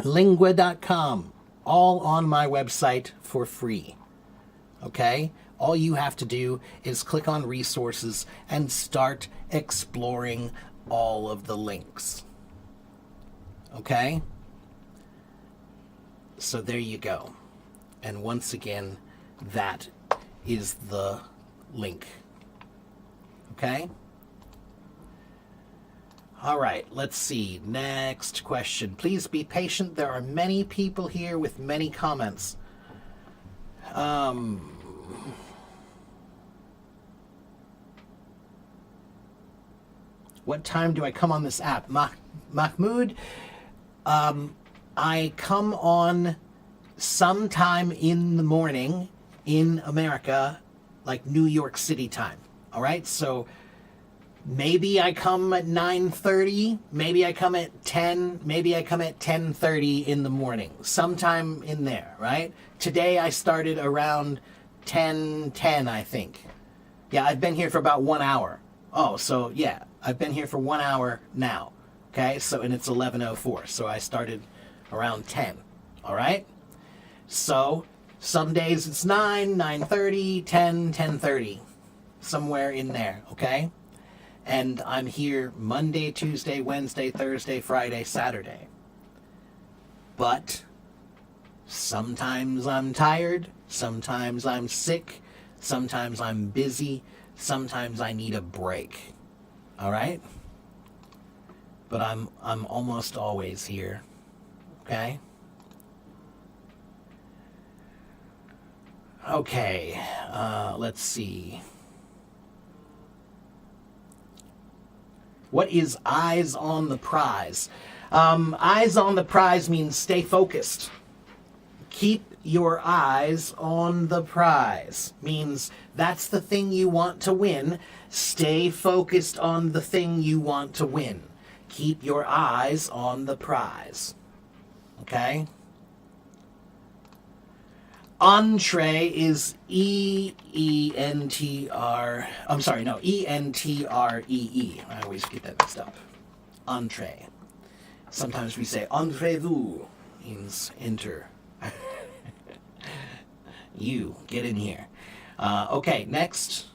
Lingua.com, all on my website for free. Okay? All you have to do is click on resources and start exploring all of the links. Okay? So there you go. And once again, that is the link. Okay? All right, let's see. Next question. Please be patient. There are many people here with many comments. What time do I come on this app? Mahmoud, I come on sometime in the morning in America, like New York City time. All right, so maybe I come at 9:30, maybe I come at 10, maybe I come at 10:30 in the morning, sometime in there, right? Today I started around 10:10, I think. Yeah, I've been here for about 1 hour. Oh, so yeah, I've been here for 1 hour now. Okay, so, and it's 11:04, so I started around 10. All right? So some days it's 9, 9:30, 10, 10:30. Somewhere in there, okay? And I'm here Monday, Tuesday, Wednesday, Thursday, Friday, Saturday. But sometimes I'm tired, sometimes I'm sick, sometimes I'm busy, sometimes I need a break. All right? But I'm almost always here. Okay? Okay, let's see. What is eyes on the prize? Eyes on the prize means stay focused. Keep your eyes on the prize. Means that's the thing you want to win. Stay focused on the thing you want to win. Keep your eyes on the prize. Okay? Entree is E-E-N-T-R... I'm sorry, no, E-N-T-R-E-E. I always get that mixed up. Entree. Sometimes we say entrez-vous, means enter. You, get in here. Okay, next.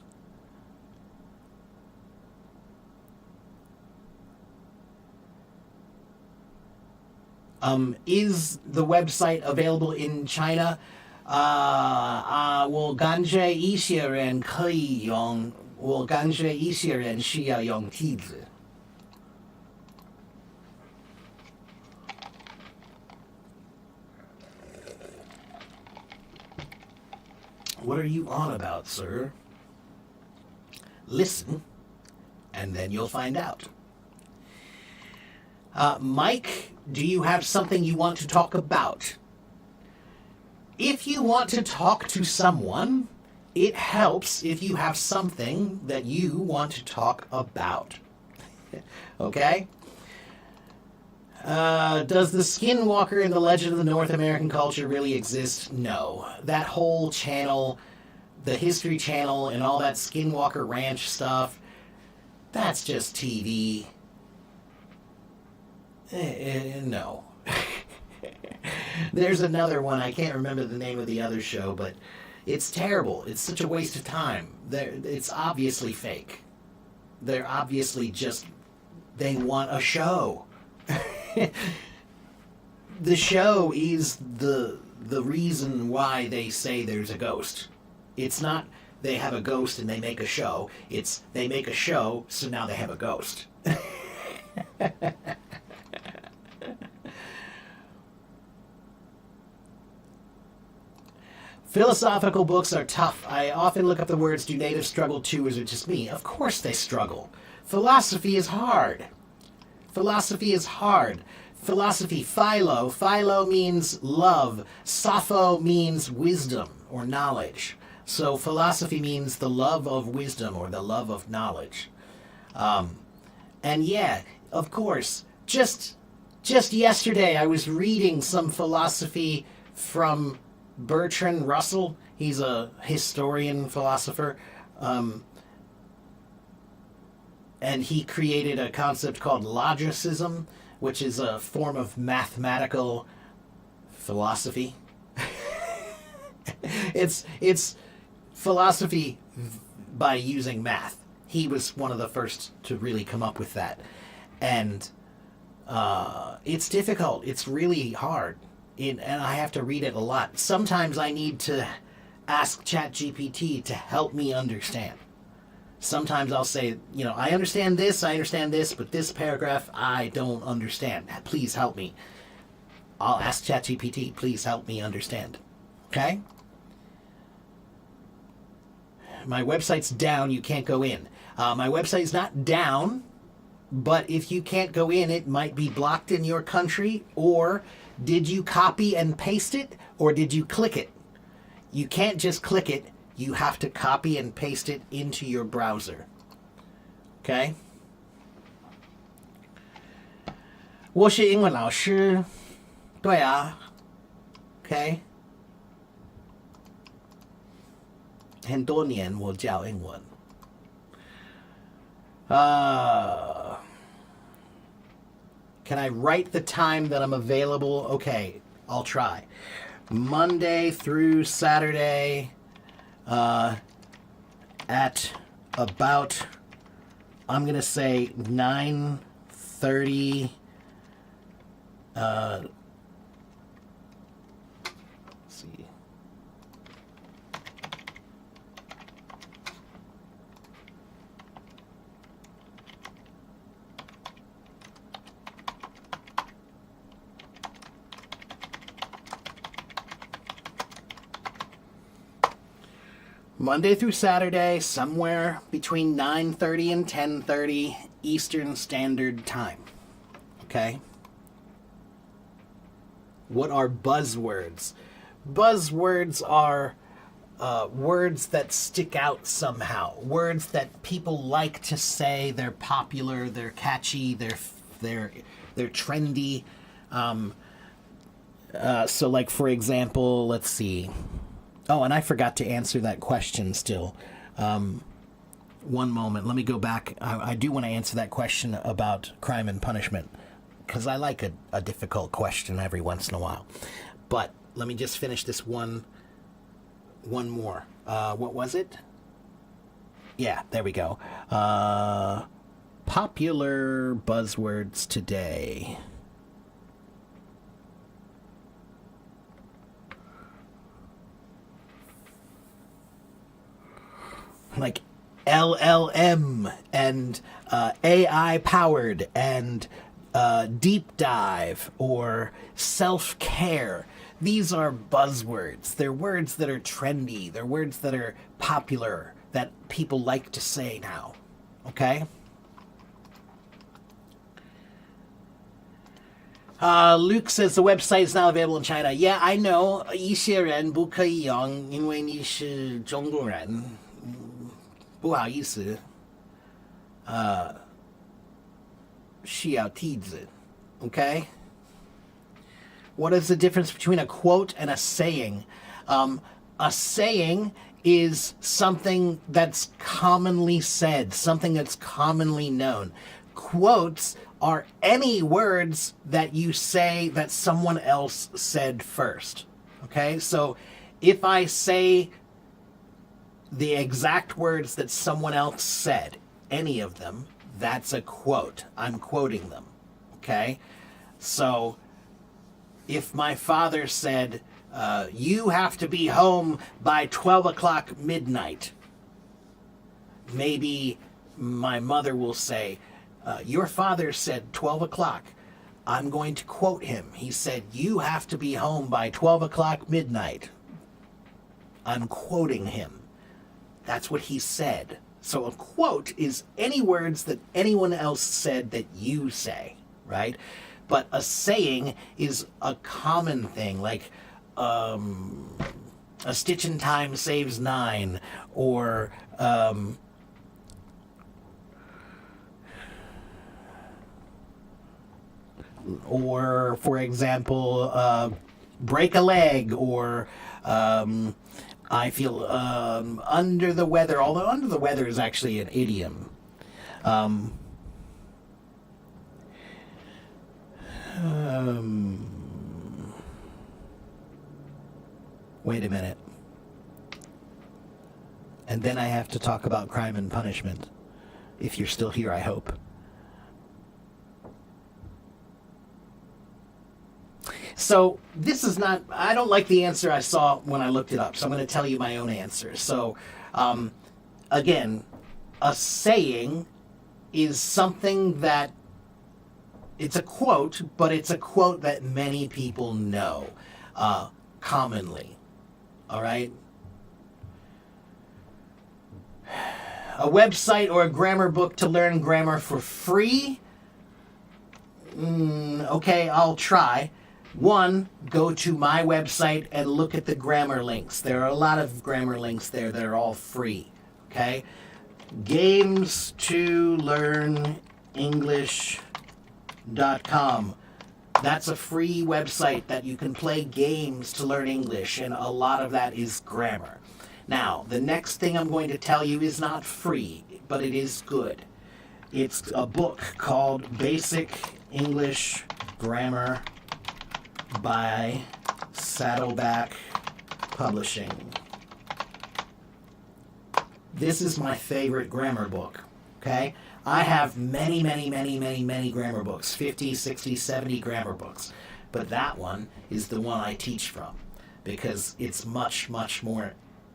Is the website available in China? 我感觉一些人可以用，我感觉一些人需要用梯子。What are you on about, sir? Listen, and then you'll find out. Mike, do you have something you want to talk about? If you want to talk to someone, it helps if you have something that you want to talk about. Okay? Does the Skinwalker in the Legend of the North American Culture really exist? No. That whole channel, the History Channel, and all that Skinwalker Ranch stuff, that's just TV. No. There's another one, I can't remember the name of the other show, but it's terrible. It's such a waste of time. It's obviously fake. They're obviously just, they want a show. The show is the reason why they say there's a ghost. It's not they have a ghost and they make a show. It's they make a show, so now they have a ghost. Philosophical books are tough. I often look up the words, do natives struggle too, or is it just me? Of course they struggle. Philosophy is hard. Philosophy is hard. Philosophy, philo. Philo means love. Sopho means wisdom or knowledge. So philosophy means the love of wisdom or the love of knowledge. And yeah, of course, just yesterday I was reading some philosophy from Bertrand Russell. He's a historian philosopher. And he created a concept called logicism, which is a form of mathematical philosophy. It's philosophy by using math. He was one of the first to really come up with that. And it's difficult. It's really hard. And I have to read it a lot. Sometimes I need to ask ChatGPT to help me understand. Sometimes I'll say, I understand this, but this paragraph I don't understand. Please help me. I'll ask ChatGPT, please help me understand. Okay? My website's down, you can't go in. My website's not down, but if you can't go in, it might be blocked in your country, or did you copy and paste it, or did you click it? You can't just click it. You have to copy and paste it into your browser. Okay? 我是英文老师。对啊。Okay? 很多年我教英文。Can I write the time that I'm available? Okay, I'll try. Monday through Saturday at about, I'm going to say 9:30. Let's see. Monday through Saturday, somewhere between 9:30 and 10:30 Eastern Standard Time. Okay? What are buzzwords? Buzzwords are words that stick out somehow. Words that people like to say. They're popular. They're catchy. They're trendy. So, like for example, let's see. Oh, and I forgot to answer that question still. One moment. Let me go back. I do want to answer that question about crime and punishment, because I like a difficult question every once in a while. But let me just finish this one more. What was it? Yeah, there we go. Popular buzzwords today. Like LLM and AI powered and deep dive or self-care. These are buzzwords. They're words that are trendy. They're words that are popular, that people like to say now. Okay? Luke says the website is not available in China. Yeah, I know. 一些人不可以用，因为你是中国人。不好意思。需要梯子。Okay? What is the difference between a quote and a saying? A saying is something that's commonly said, something that's commonly known. Quotes are any words that you say that someone else said first. Okay? So if I say the exact words that someone else said, any of them, that's a quote. I'm quoting them. Okay? So if my father said, you have to be home by 12 o'clock midnight, maybe my mother will say, your father said 12 o'clock. I'm going to quote him. He said, you have to be home by 12 o'clock midnight. I'm quoting him. That's what he said. So a quote is any words that anyone else said that you say, right? But a saying is a common thing, like a stitch in time saves 9, or for example, break a leg, or I feel under the weather, although under the weather is actually an idiom. Wait a minute. And then I have to talk about crime and punishment. If you're still here, I hope. So this is not, I don't like the answer I saw when I looked it up, so I'm going to tell you my own answer. So, again, a saying is something that, it's a quote, but it's a quote that many people know commonly. All right? A website or a grammar book to learn grammar for free? Okay, I'll try. One, go to my website and look at the grammar links. There are a lot of grammar links there that are all free. Okay? Games to learn English.com. That's a free website that you can play games to learn English, and a lot of that is grammar. Now, the next thing I'm going to tell you is not free, but it is good. It's a book called Basic English Grammar by Saddleback Publishing. This is my favorite grammar book, okay? I have many grammar books, 50, 60, 70 grammar books. But that one is the one I teach from because it's much more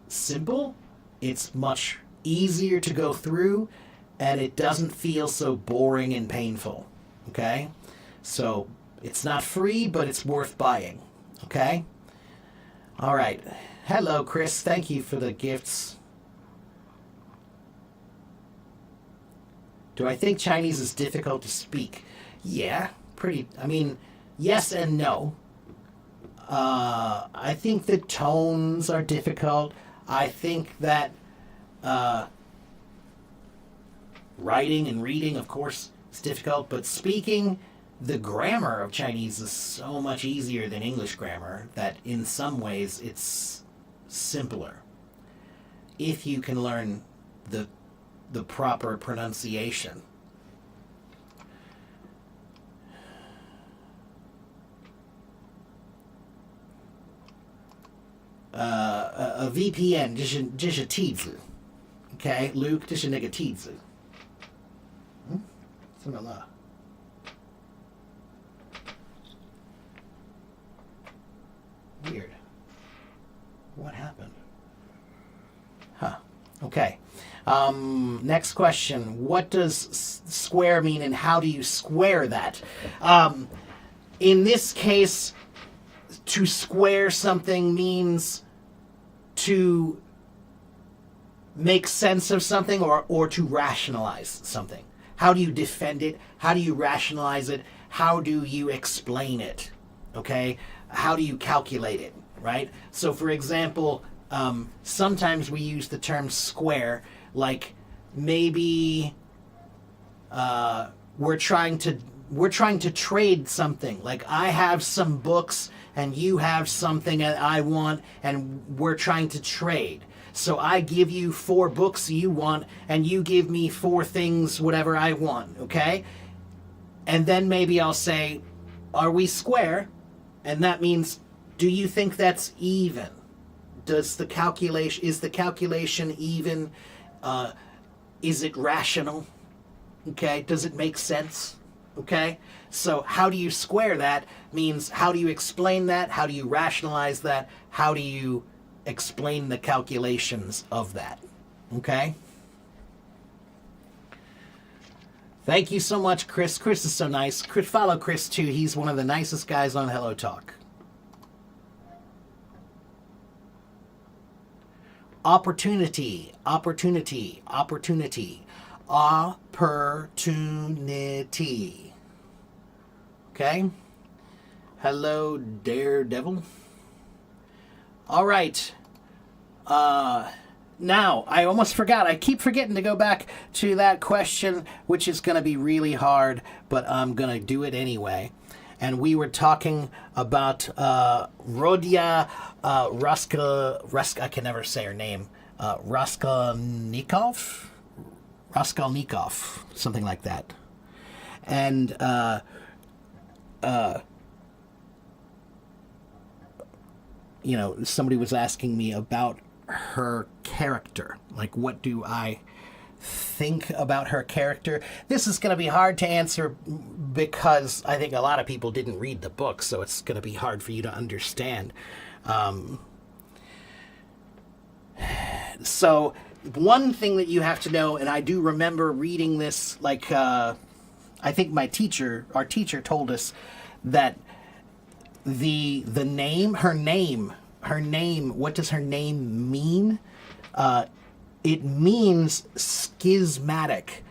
simple, it's much easier to go through, and it doesn't feel so boring and painful, okay? So it's not free, but it's worth buying, okay? All right. Hello, Chris. Thank you for the gifts. Do I think Chinese is difficult to speak? Yeah, pretty. I mean, yes and no. I think the tones are difficult. I think that writing and reading, of course, is difficult. But speaking, the grammar of Chinese is so much easier than English grammar that in some ways it's simpler if you can learn the proper pronunciation. A VPN, 这是梯子 ，OK， Luke， 这是那个梯子。怎么了？ Weird. What happened? Huh. Okay. Next question. What does square mean and how do you square that? In this case, to square something means to make sense of something or to rationalize something. How do you defend it? How do you rationalize it? How do you explain it? Okay? How do you calculate it, right? So, for example, sometimes we use the term square, like maybe we're trying to trade something. Like I have some books and you have something that I want, and we're trying to trade. So I give you 4 books you want, and you give me 4 things, whatever I want, okay? And then maybe I'll say, are we square? And that means, do you think that's even? Is the calculation even? Is it rational? Okay, does it make sense? Okay, so how do you square that means how do you explain that? How do you rationalize that? How do you explain the calculations of that? Okay? Thank you so much, Chris. Chris is so nice. Follow Chris, too. He's one of the nicest guys on Hello Talk. Opportunity, opportunity, opportunity, opportunity. Okay? Hello, Daredevil. All right. Now, I almost forgot. I keep forgetting to go back to that question, which is going to be really hard, but I'm going to do it anyway. And we were talking about Rodia I can never say her name. Raskolnikov, something like that. And somebody was asking me about her character. Like, what do I think about her character? This is going to be hard to answer because I think a lot of people didn't read the book, so it's going to be hard for you to understand. So one thing that you have to know, and I do remember reading this, like, I think our teacher told us that her name, what does her name mean? It means schismatic.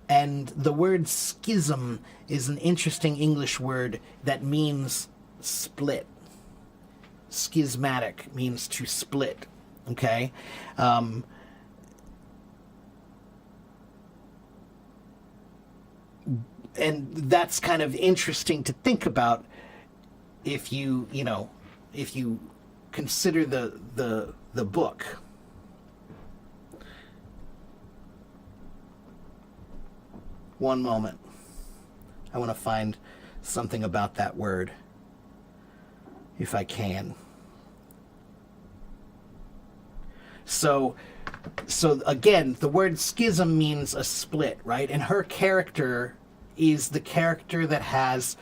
And the word schism is an interesting English word that means split. Schismatic means to split. Okay? And that's kind of interesting to think about if you consider the book. One moment. I want to find something about that word, if I can. So again, the word schism means a split, right? And her character is the character that has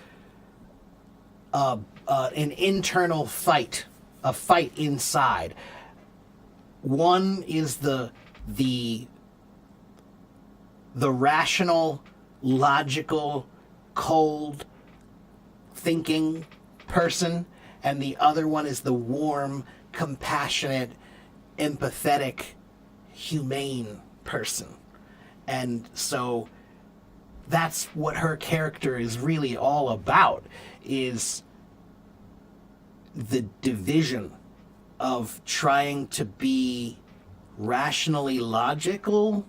an internal fight, a fight inside. One is the rational, logical, cold thinking person, and the other one is the warm, compassionate, empathetic, humane person. And so that's what her character is really all about, is the division of trying to be rationally logical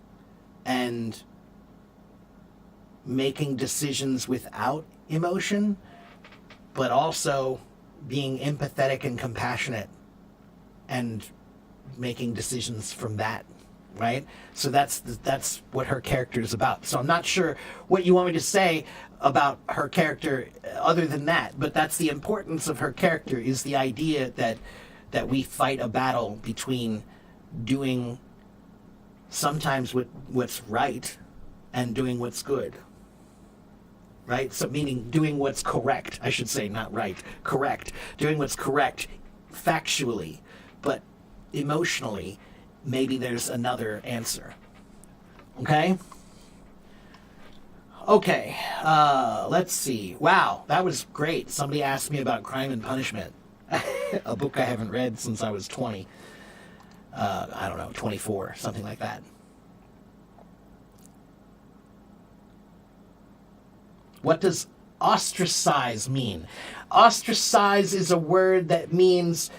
and making decisions without emotion, but also being empathetic and compassionate and making decisions from that, right? So that's what her character is about. So I'm not sure what you want me to say about her character other than that, but that's the importance of her character, is the idea that we fight a battle between doing sometimes what's right and doing what's good. Right? So meaning doing what's correct, I should say, not right, correct. Doing what's correct factually, but emotionally, maybe there's another answer. Okay? Okay, let's see. Wow, that was great. Somebody asked me about Crime and Punishment, a book I haven't read since I was 20. I don't know, 24, something like that. What does ostracize mean? Ostracize is a word that means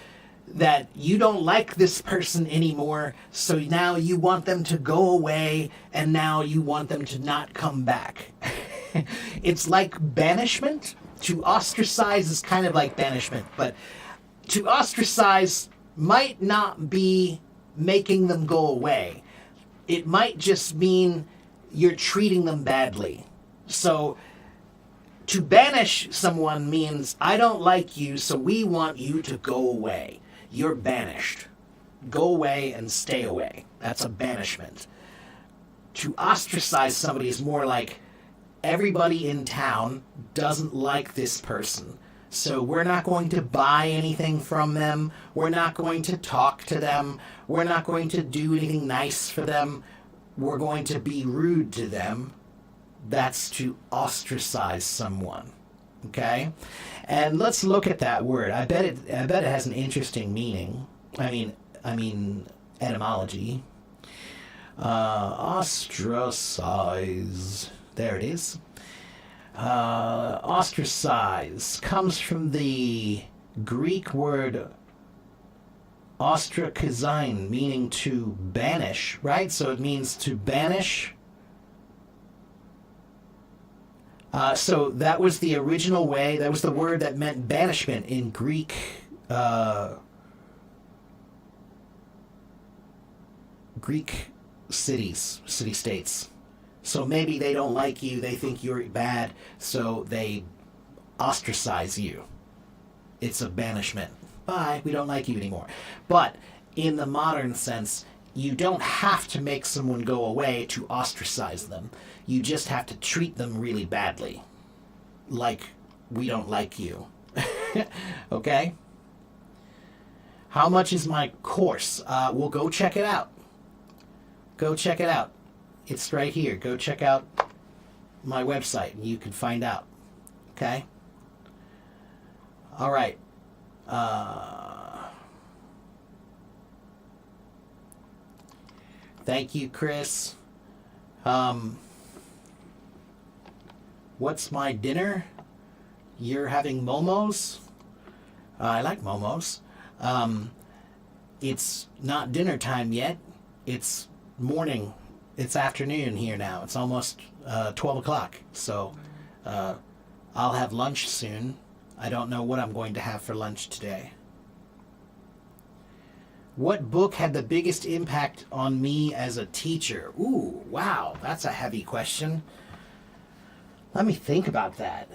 that you don't like this person anymore, so now you want them to go away, and now you want them to not come back. It's like banishment. To ostracize is kind of like banishment, but to ostracize might not be making them go away. It might just mean you're treating them badly. So to banish someone means, I don't like you, so we want you to go away. You're banished. Go away and stay away. That's a banishment. To ostracize somebody is more like, everybody in town doesn't like this person, so we're not going to buy anything from them. We're not going to talk to them. We're not going to do anything nice for them. We're going to be rude to them. That's to ostracize someone. Okay? And let's look at that word. I bet it has an interesting meaning. I mean etymology. Ostracize. There it is. Ostracize comes from the Greek word ostrakizine, meaning to banish, right? So it means to banish. So that was the original way. That was the word that meant banishment in Greek. Greek city-states. So maybe they don't like you. They think you're bad, so they ostracize you. It's a banishment. Bye. We don't like you anymore. But in the modern sense, you don't have to make someone go away to ostracize them. You just have to treat them really badly. Like, we don't like you. Okay? How much is my course? Well, go check it out. Go check it out. It's right here. Go check out my website and you can find out. Okay? All right. Thank you, Chris. What's my dinner? You're having momos? I like momos. It's not dinner time yet. It's morning. It's afternoon here now. It's almost 12 o'clock. So I'll have lunch soon. I don't know what I'm going to have for lunch today. What book had the biggest impact on me as a teacher? Ooh, wow, that's a heavy question. Let me think about that.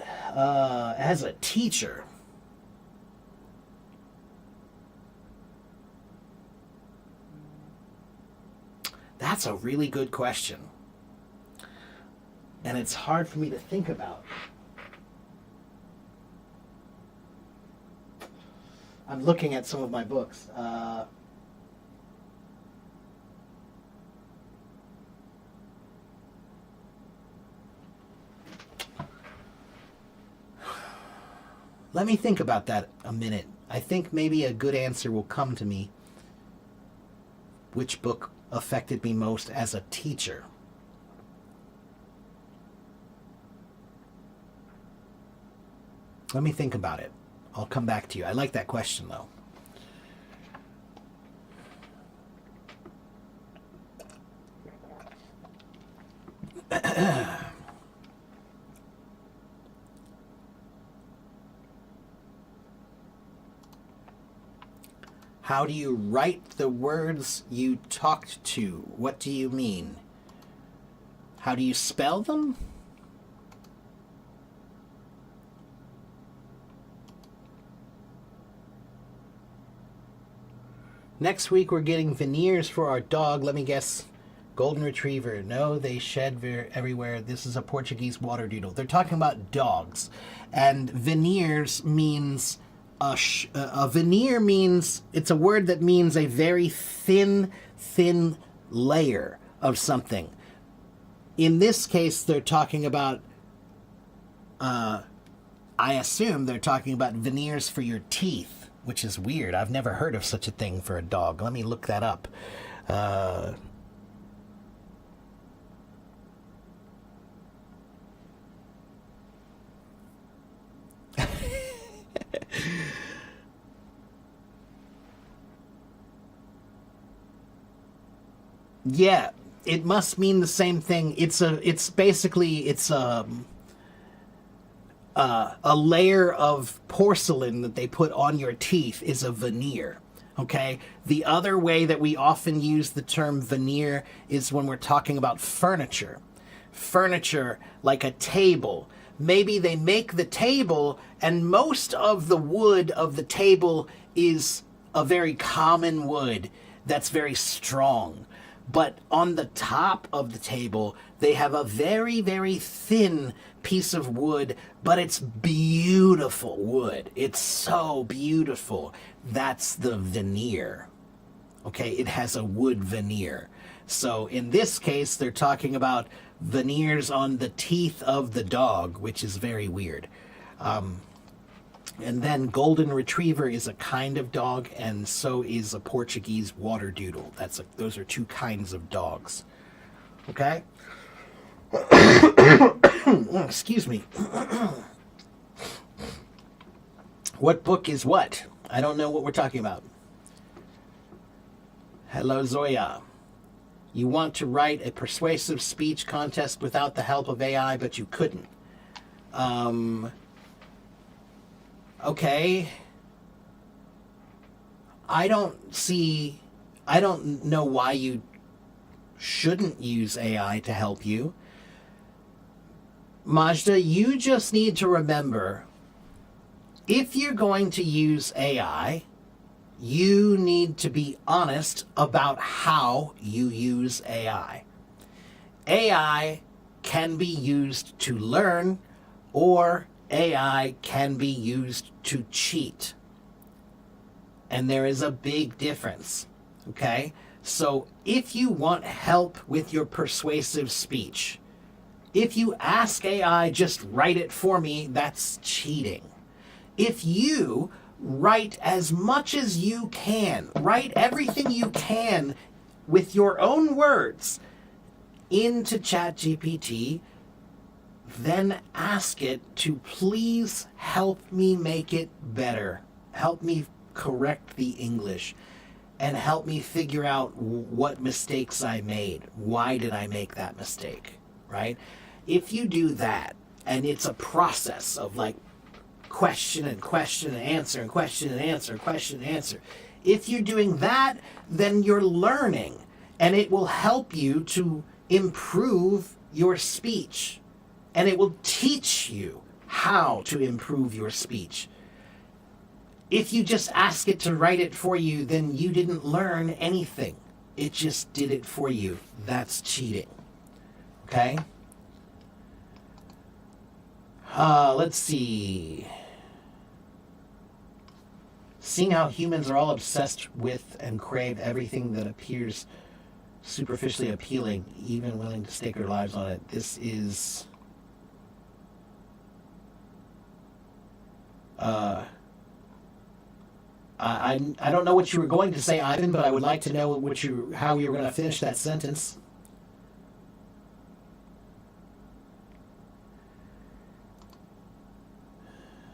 As a teacher. That's a really good question. And it's hard for me to think about. I'm looking at some of my books. Let me think about that a minute. I think maybe a good answer will come to me. Which book affected me most as a teacher? Let me think about it. I'll come back to you. I like that question, though. How do you write the words you talked to? What do you mean? How do you spell them? Next week we're getting veneers for our dog. Let me guess. Golden Retriever. No, they shed everywhere. This is a Portuguese water doodle. They're talking about dogs. And veneers means... a veneer means... It's a word that means a very thin layer of something. In this case, they're talking about... I assume they're talking about veneers for your teeth. Which is weird. I've never heard of such a thing for a dog. Let me look that up. Yeah, it must mean the same thing. It's a layer of porcelain that they put on your teeth is a veneer. Okay? The other way that we often use the term veneer is when we're talking about furniture. Furniture, like a table. Maybe they make the table, and most of the wood of the table is a very common wood that's very strong. But on the top of the table, they have a very, very thin piece of wood, but it's beautiful wood. It's so beautiful. That's the veneer. Okay, it has a wood veneer. So in this case, they're talking about veneers on the teeth of the dog, which is very weird. And then Golden Retriever is a kind of dog, and so is a Portuguese water doodle. Those are two kinds of dogs. Okay? Excuse me. What book is what? I don't know what we're talking about. Hello, Zoya. You want to write a persuasive speech contest without the help of AI, but you couldn't. Okay. I don't know why you shouldn't use AI to help you. Majda, you just need to remember, if you're going to use AI, you need to be honest about how you use AI. AI can be used to learn, or AI can be used to cheat. And there is a big difference, okay? So if you want help with your persuasive speech, if you ask AI, just write it for me, that's cheating. If you write as much as you can, write everything you can with your own words into ChatGPT, then ask it to please help me make it better. Help me correct the English and help me figure out what mistakes I made. Why did I make that mistake, right? If you do that, and it's a process of like question and answer and question and answer, question and answer. If you're doing that, then you're learning, and it will help you to improve your speech. And it will teach you how to improve your speech. If you just ask it to write it for you, then you didn't learn anything. It just did it for you. That's cheating. Okay? Let's see. Seeing how humans are all obsessed with and crave everything that appears superficially appealing, even willing to stake their lives on it. This is... I don't know what you were going to say, Ivan, but I would like to know how you were going to finish that sentence.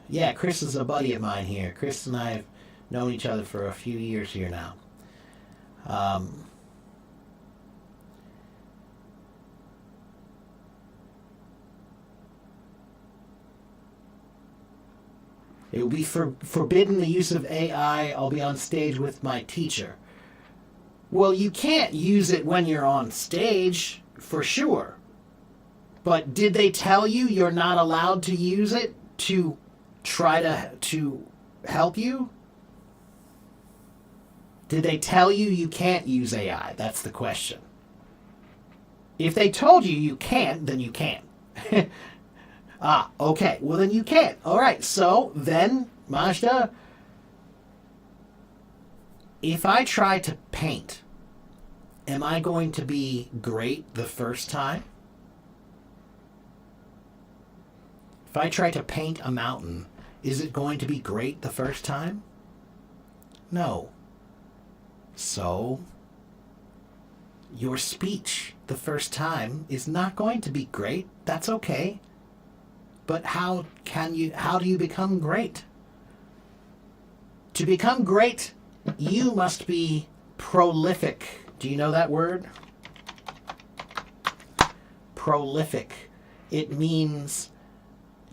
Yeah, Chris is a buddy of mine here. Chris and I have known each other for a few years here now. It will be forbidden the use of AI. I'll be on stage with my teacher. Well, you can't use it when you're on stage, for sure. But did they tell you you're not allowed to use it to try to help you? Did they tell you you can't use AI? That's the question. If they told you you can't, then you can't. Okay. Well, then you can't. All right. So then, Majda, if I try to paint, am I going to be great the first time? If I try to paint a mountain, is it going to be great the first time? No. So, your speech the first time is not going to be great. That's okay. But how do you become great? To become great, you must be prolific. Do you know that word? Prolific. It means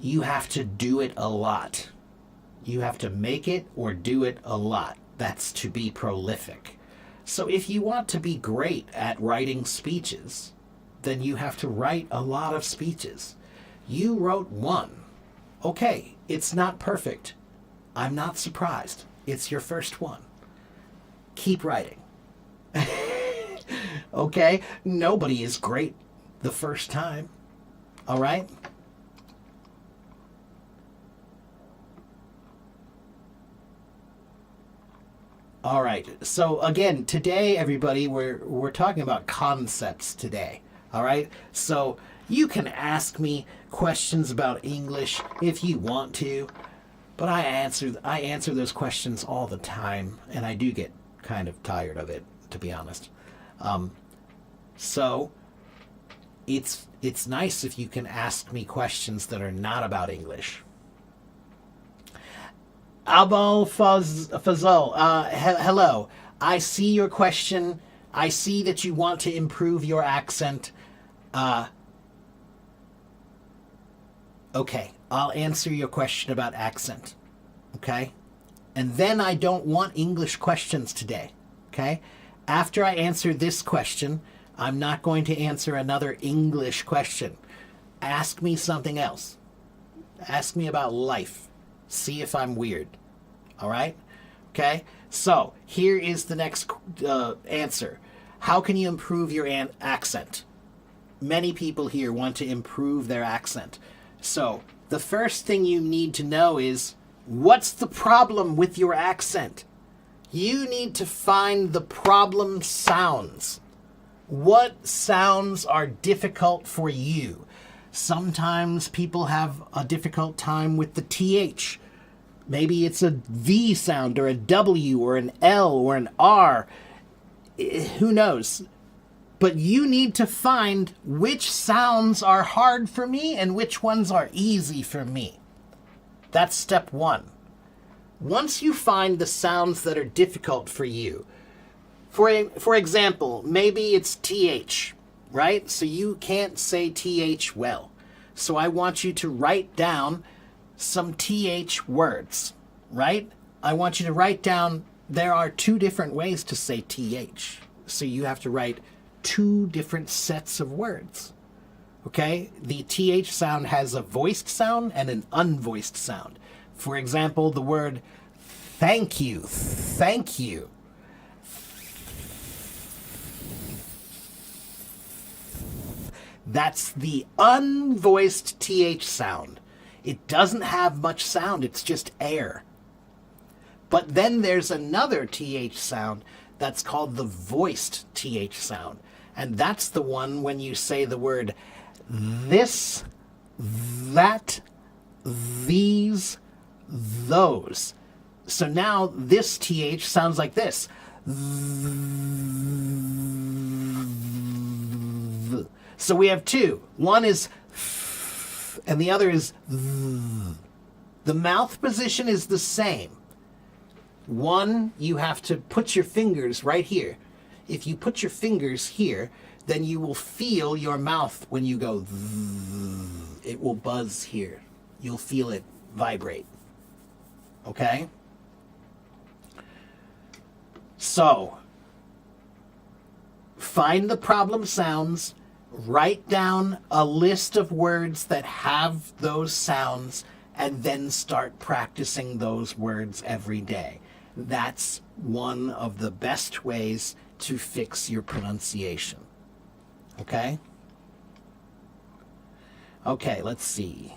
you have to do it a lot. You have to make it or do it a lot. That's to be prolific. So if you want to be great at writing speeches, then you have to write a lot of speeches. You wrote one. Okay, it's not perfect. I'm not surprised. It's your first one. Keep writing. Okay? Nobody is great the first time. All right? All right. So again, today, everybody, we're talking about concepts today. All right. So you can ask me questions about English if you want to, but I answer those questions all the time, and I do get kind of tired of it, to be honest. So it's nice if you can ask me questions that are not about English. Abul Fazal, hello. I see your question. I see that you want to improve your accent. Okay, I'll answer your question about accent. Okay? And then I don't want English questions today. Okay? After I answer this question, I'm not going to answer another English question. Ask me something else. Ask me about life. See if I'm weird. All right? Okay? So, here is the next answer. How can you improve your accent? Many people here want to improve their accent. So, the first thing you need to know is, what's the problem with your accent? You need to find the problem sounds. What sounds are difficult for you? Sometimes people have a difficult time with the TH. Maybe it's a V sound or a W or an L or an R. Who knows? But you need to find which sounds are hard for me and which ones are easy for me. That's step one. Once you find the sounds that are difficult for you, for example, maybe it's TH, right? So you can't say TH well. So I want you to write down some TH words, right? I want you to write down, there are two different ways to say TH. So you have to write two different sets of words. Okay? The TH sound has a voiced sound and an unvoiced sound. For example, the word thank you. Thank you. That's the unvoiced TH sound. It doesn't have much sound, it's just air. But then there's another TH sound that's called the voiced TH sound. And that's the one when you say the word this, that, these, those. So now this TH sounds like this. So we have two. One is and the other is the mouth position is the same. One, you have to put your fingers right here. If you put your fingers here, then you will feel your mouth when you go zzz, it will buzz here. You'll feel it vibrate. Okay? So, find the problem sounds, write down a list of words that have those sounds, and then start practicing those words every day. That's one of the best ways to fix your pronunciation. Okay? Okay, let's see.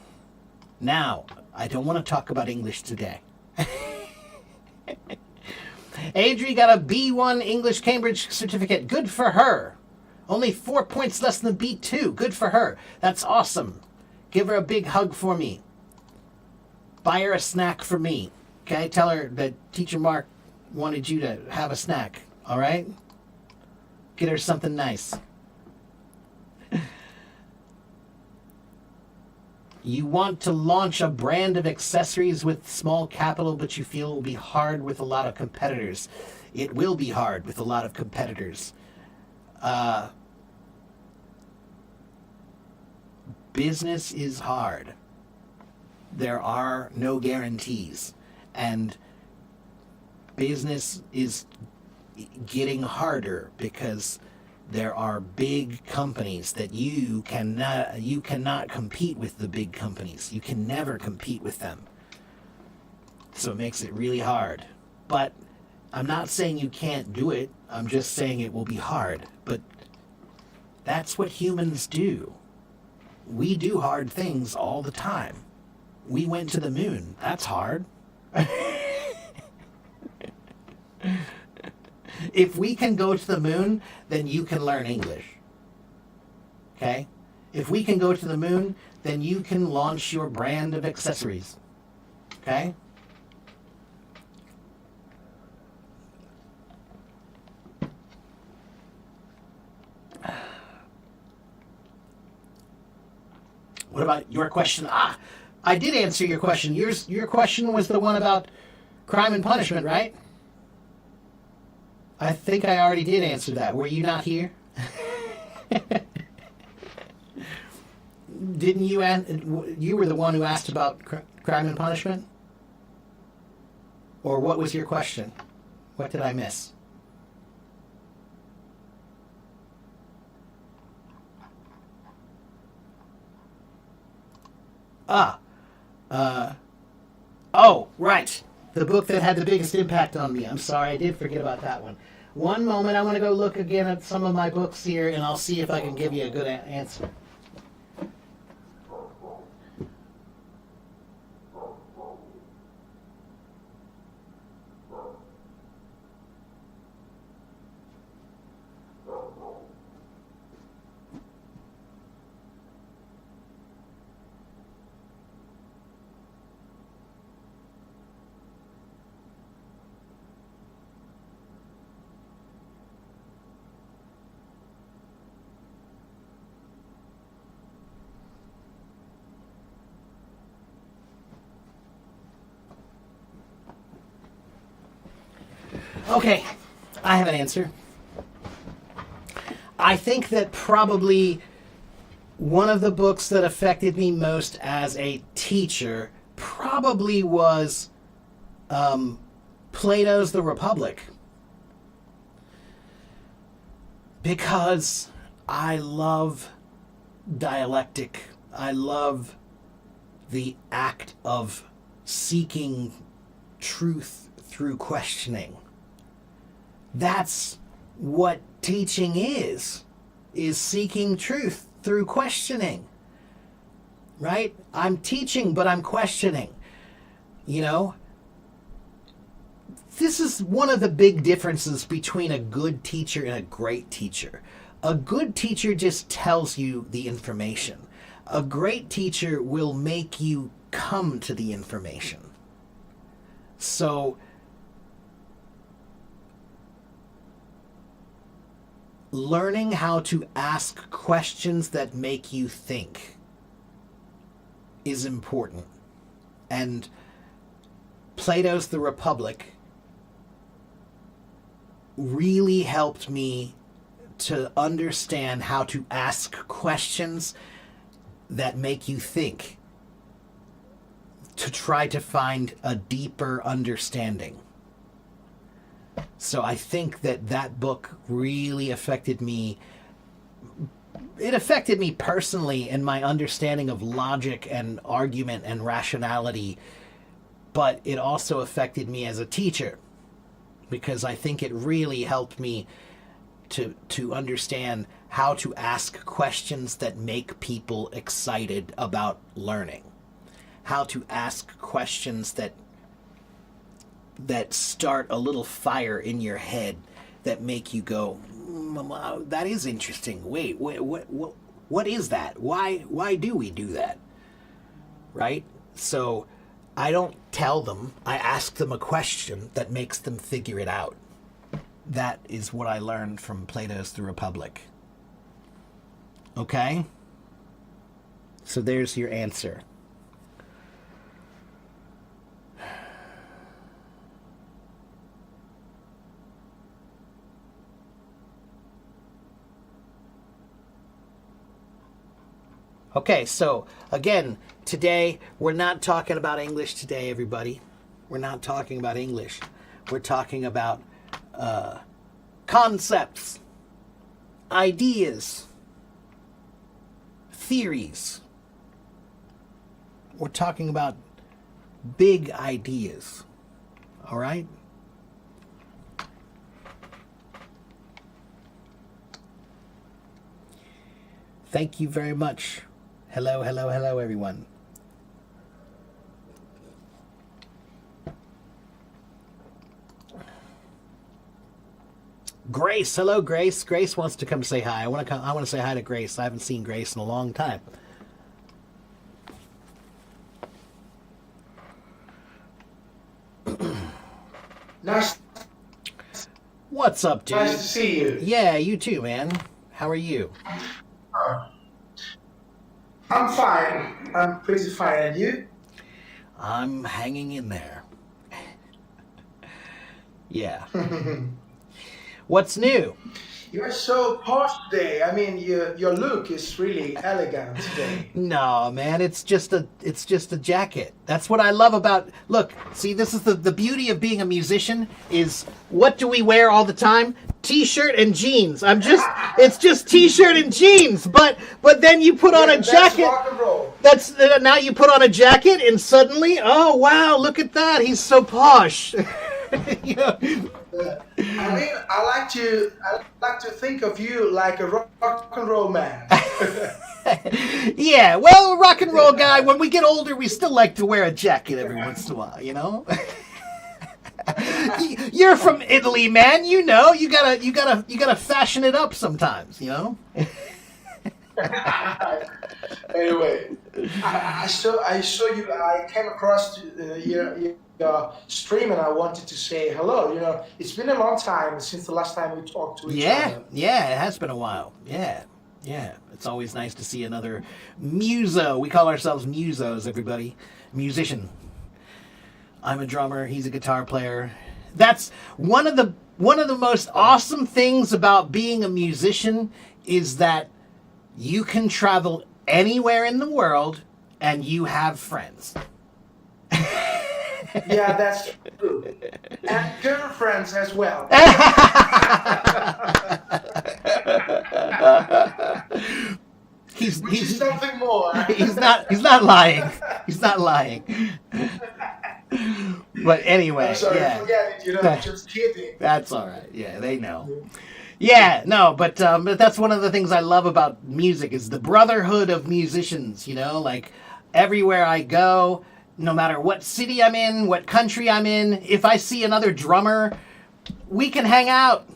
Now, I don't want to talk about English today. Adri got a B1 English Cambridge certificate. Good for her. Only 4 points less than B2. Good for her. That's awesome. Give her a big hug for me. Buy her a snack for me. Okay? Tell her that Teacher Mark wanted you to have a snack. All right? Get her something nice. You want to launch a brand of accessories with small capital, but you feel it will be hard with a lot of competitors. It will be hard with a lot of competitors. Business is hard. There are no guarantees. And business is getting harder because there are big companies that you cannot compete with the big companies. You can never compete with them. So it makes it really hard. But I'm not saying you can't do it. I'm just saying it will be hard. But that's what humans do. We do hard things all the time. We went to the moon. That's hard. If we can go to the moon, then you can learn English. Okay? If we can go to the moon, then you can launch your brand of accessories. Okay? What about your question? I did answer your question. Your question was the one about crime and punishment, right? I think I already did answer that. Were you not here? Didn't you? You were the one who asked about crime and punishment? Or what was your question? What did I miss? Oh, right. The book that had the biggest impact on me. I'm sorry, I did forget about that one. One moment, I want to go look again at some of my books here, and I'll see if I can give you a good answer. Okay, I have an answer. I think that probably one of the books that affected me most as a teacher probably was Plato's The Republic. Because I love dialectic. I love the act of seeking truth through questioning. That's what teaching is seeking truth through questioning. Right? I'm teaching, but I'm questioning. You know? This is one of the big differences between a good teacher and a great teacher. A good teacher just tells you the information. A great teacher will make you come to the information. So, learning how to ask questions that make you think is important. And Plato's The Republic really helped me to understand how to ask questions that make you think. to try to find a deeper understanding. So I think that book really affected me. It affected me personally in my understanding of logic and argument and rationality, but it also affected me as a teacher, because I think it really helped me to understand how to ask questions that make people excited about learning, how to ask questions that start a little fire in your head that make you go, that is interesting. Wait, what is that? Why do we do that? Right? So I don't tell them. I ask them a question that makes them figure it out. That is what I learned from Plato's The Republic. Okay? So there's your answer. Okay, so again, today we're not talking about English today, everybody. We're not talking about English. We're talking about concepts, ideas, theories. We're talking about big ideas. All right? Thank you very much. Hello, hello, hello, everyone. Grace, hello, Grace. Grace wants to come say hi. I want to say hi to Grace. I haven't seen Grace in a long time. Nice. What's up, dude? Nice to see you. Yeah, you too, man. How are you? I'm fine. I'm pretty fine. And you? I'm hanging in there. Yeah. What's new? You're so posh today. I mean, your look is really elegant today. No, man, it's just a jacket. That's what I love about. Look, see, this is the beauty of being a musician is what do we wear all the time? T-shirt and jeans. It's just T-shirt and jeans. But then you put on a jacket. That's rock and roll. That's now you put on a jacket and suddenly, oh wow, look at that. He's so posh. You know? I mean, I like to think of you like a rock and roll man. Yeah, well, rock and roll guy, when we get older, we still like to wear a jacket every once in a while, you know? You're from Italy, man, you know. You gotta fashion it up sometimes, you know? Anyway, I saw you. I came across your stream, and I wanted to say hello. You know, it's been a long time since the last time we talked to each other. Yeah, it has been a while. Yeah. It's always nice to see another muso. We call ourselves musos, everybody. Musician. I'm a drummer. He's a guitar player. That's one of the most awesome things about being a musician is that you can travel anywhere in the world and you have friends. Yeah, that's true. And girlfriends as well. He's something more. He's not lying. He's not lying. But anyway, I'm sorry, yeah. forget it. You know, I'm just kidding. That's all right. Yeah, they know. Yeah, no, but that's one of the things I love about music is the brotherhood of musicians, you know, like everywhere I go, no matter what city I'm in, what country I'm in, if I see another drummer, we can hang out.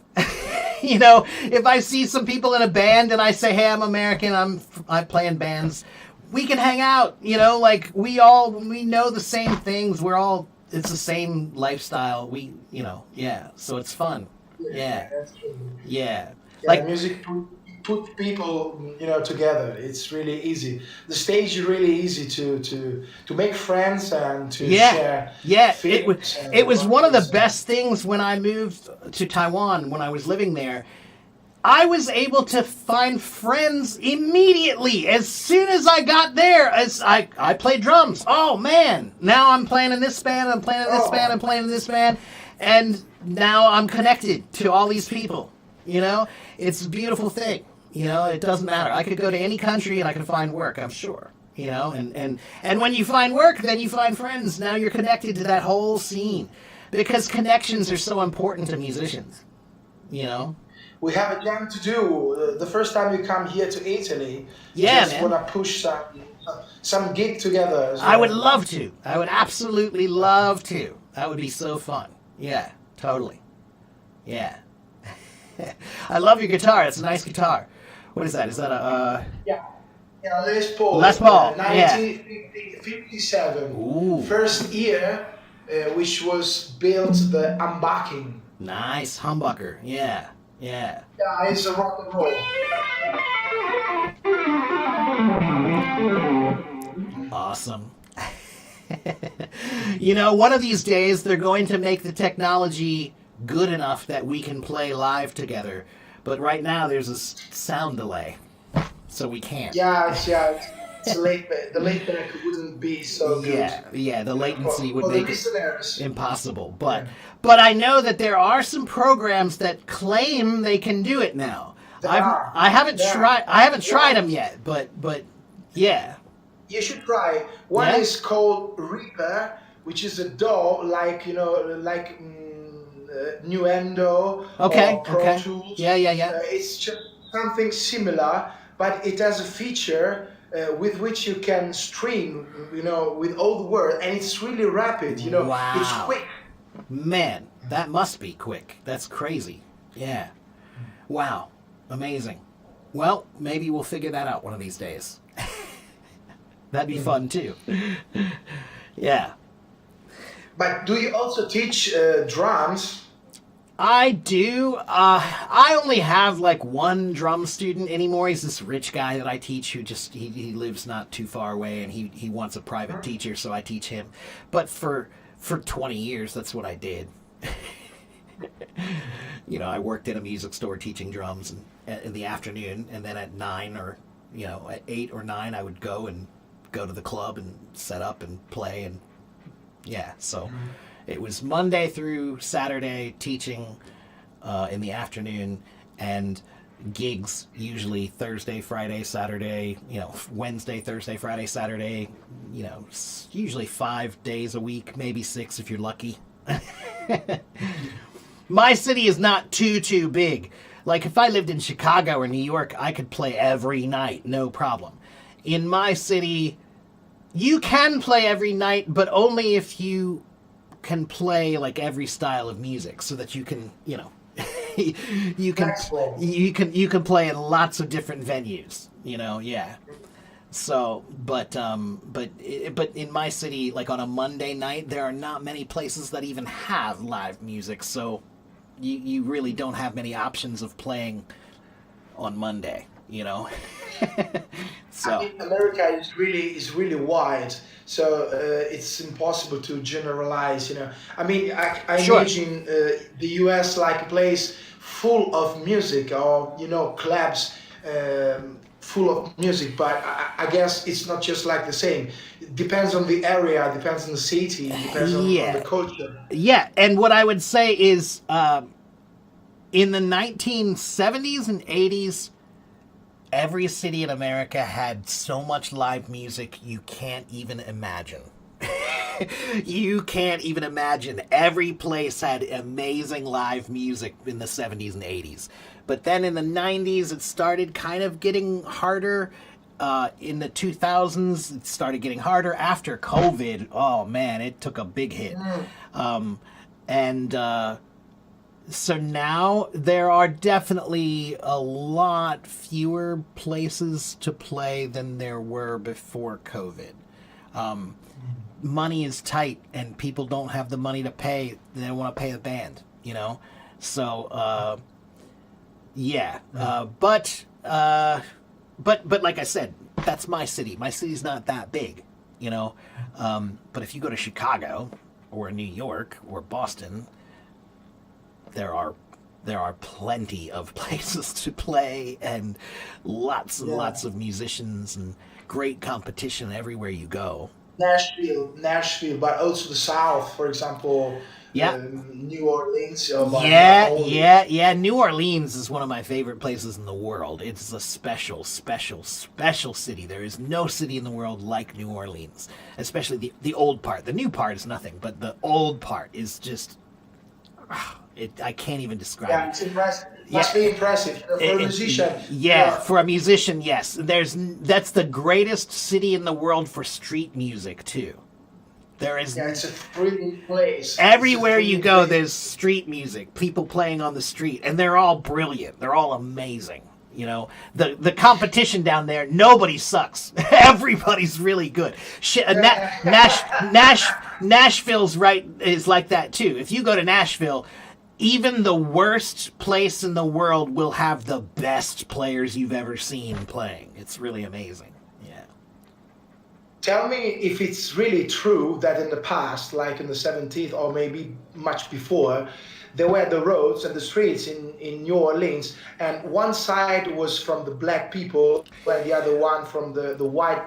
You know, if I see some people in a band and I say, hey, I'm American, I'm playing bands, we can hang out, you know, like we know the same things. It's the same lifestyle. So it's fun. Yeah. That's true. Yeah. Yeah, like music put people, you know, together. It's really easy. The stage is really easy to make friends and to share. Yeah, it was one of the best things when I moved to Taiwan when I was living there. I was able to find friends immediately as soon as I got there. As I played drums. Oh man! Now I'm playing in this band. I'm playing in this band. I'm playing in this band, and now I'm connected to all these people. You know, it's a beautiful thing. You know, it doesn't matter. I could go to any country and I could find work. I'm sure. You know, and when you find work, then you find friends. Now you're connected to that whole scene, because connections are so important to musicians. You know. We have a jam to do. The first time you come here to Italy, Yeah, just man. wanna push some gig together as I would well. love to. I would absolutely love to. That would be so fun. Yeah, totally. Yeah. I love your guitar. It's a nice guitar. What is that? Is that a? Yeah, yeah, Les Paul. Les Paul, yeah. 1957. Ooh. First year, which was built the Humbucking. Nice humbucker. Yeah. Yeah. Yeah, it's a rock and roll. Awesome. You know, one of these days they're going to make the technology good enough that we can play live together. But right now there's a sound delay, so we can't. Yeah, it's late. The late back wouldn't be so good. Yeah, the latency would For the make it listeners. impossible. But I know that there are some programs that claim they can do it now. I haven't tried them yet, but yeah. You should try. One Yeah? is called Reaper, which is a DAW, like Nuendo Okay, or Pro okay. Tools. Yeah. It's just something similar, but it has a feature with which you can stream, with all the words, and it's really rapid. It's Wow. quick. Man, that must be quick. That's crazy. Yeah. Wow. Amazing. Well, maybe we'll figure that out one of these days. That'd be fun too. Yeah. But do you also teach drums? I do. I only have like one drum student anymore. He's this rich guy that I teach who just he lives not too far away, and he wants a private teacher, so I teach him. But for 20 years, that's what I did. I worked in a music store teaching drums in the afternoon, and then at 9 or at 8 or 9, I would go to the club and set up and play, and yeah, so it was Monday through Saturday teaching in the afternoon, and gigs usually Thursday, Friday, Saturday, Wednesday, Thursday, Friday, Saturday, usually 5 days a week, maybe 6 if you're lucky. My city is not too big. Like if I lived in Chicago or New York, I could play every night, no problem. In my city, you can play every night, but only if you can play like every style of music, so that you can, you can play in lots of different venues, yeah. So, but in my city, like on a Monday night, there are not many places that even have live music, so you really don't have many options of playing on Monday, So I mean, America is really wide, so it's impossible to generalize. I mean, I Sure. imagine the U.S. like a place full of music, or clubs full of music. But I guess it's not just like the same. It depends on the area, depends on the city, depends on the culture. Yeah, and what I would say is, in the 1970s and 80s, every city in America had so much live music you can't even imagine. You can't even imagine. Every place had amazing live music in the 70s and 80s. But then in the 90s, it started kind of getting harder. In the 2000s, it started getting harder. After COVID, oh man, it took a big hit. So now there are definitely a lot fewer places to play than there were before COVID. Money is tight, and people don't have the money to pay. They don't want to pay the band, So, yeah. But like I said, that's my city. My city's not that big, But if you go to Chicago or New York or Boston, there are There are plenty of places to play and lots and lots of musicians and great competition everywhere you go. Nashville, but also the South, for example, Yeah. New Orleans, but not Yeah, only. yeah, yeah. New Orleans is one of my favorite places in the world. It's a special, special, special city. There is no city in the world like New Orleans, especially the old part. The new part is nothing, but the old part is just I can't even describe Yeah, it. it's impressive. It Yeah, must be impressive for a musician. yeah, for a musician, yes. That's the greatest city in the world for street music too. There is Yeah, it's a thrilling place. It's a everywhere you thrilling go, place. there's street music, people playing on the street, and they're all brilliant. They're all amazing. You know, the competition down there, nobody sucks. Everybody's really good. Nashville's is like that too. If you go to Nashville, even the worst place in the world will have the best players you've ever seen playing. It's really amazing. Yeah. Tell me if it's really true that in the past, like in the 17th or maybe much before, there were the roads and the streets in New Orleans, and one side was from the black people and the other one from the white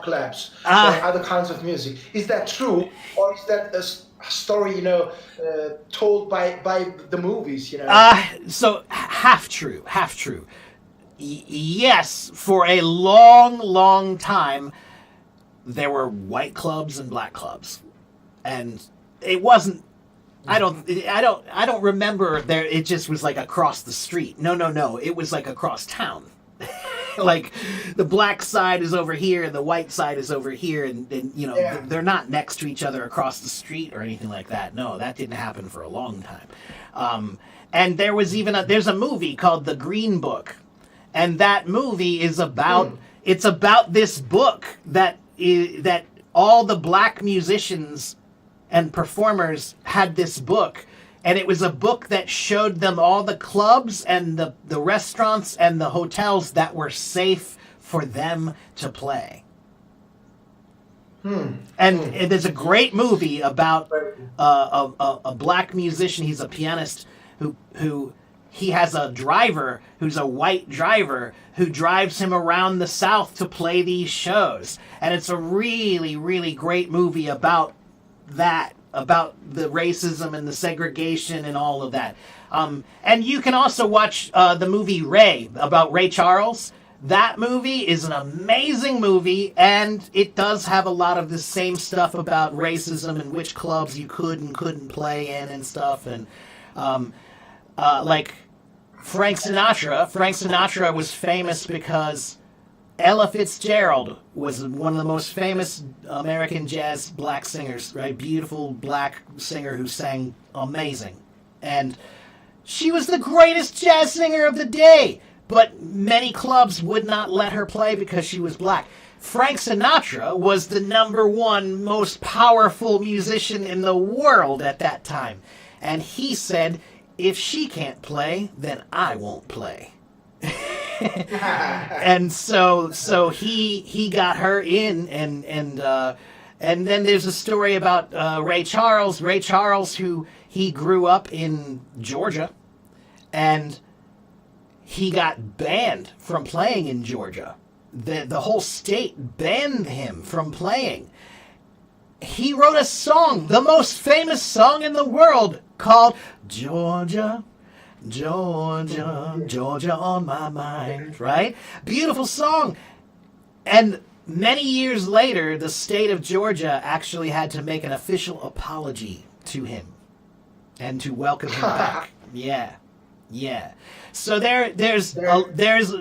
clubs playing other kinds of music. Is that true, or is that a story told by the movies? So half true, half true. Yes, for a long, long time, there were white clubs and black clubs, and it wasn't. I don't remember there. It just was like across the street. No. It was like across town. Like the black side is over here and the white side is over here, and they're not next to each other across the street or anything like that. No, that didn't happen for a long time. And there was there's a movie called The Green Book, and that movie is about it's about this book that all the black musicians and performers had this book, and it was a book that showed them all the clubs and the restaurants and the hotels that were safe for them to play. And there's a great movie about a black musician. He's a pianist who he has a driver who's a white driver who drives him around the South to play these shows. And it's a really, really great movie about that, about the racism and the segregation and all of that. And you can also watch the movie Ray, about Ray Charles. That movie is an amazing movie, and it does have a lot of the same stuff about racism and which clubs you could and couldn't play in and stuff. And like Frank Sinatra was famous because Ella Fitzgerald was one of the most famous American jazz black singers, right? Beautiful black singer who sang amazing. And she was the greatest jazz singer of the day, but many clubs would not let her play because she was black. Frank Sinatra was the #1 most powerful musician in the world at that time. And he said, if she can't play, then I won't play. And so he got her in, and then there's a story about Ray Charles. Ray Charles, who he grew up in Georgia, and he got banned from playing in Georgia. The whole state banned him from playing. He wrote a song, the most famous song in the world, called Georgia, Georgia, Georgia on my mind, right? Beautiful song. And many years later, the state of Georgia actually had to make an official apology to him and to welcome him back. Yeah. So there's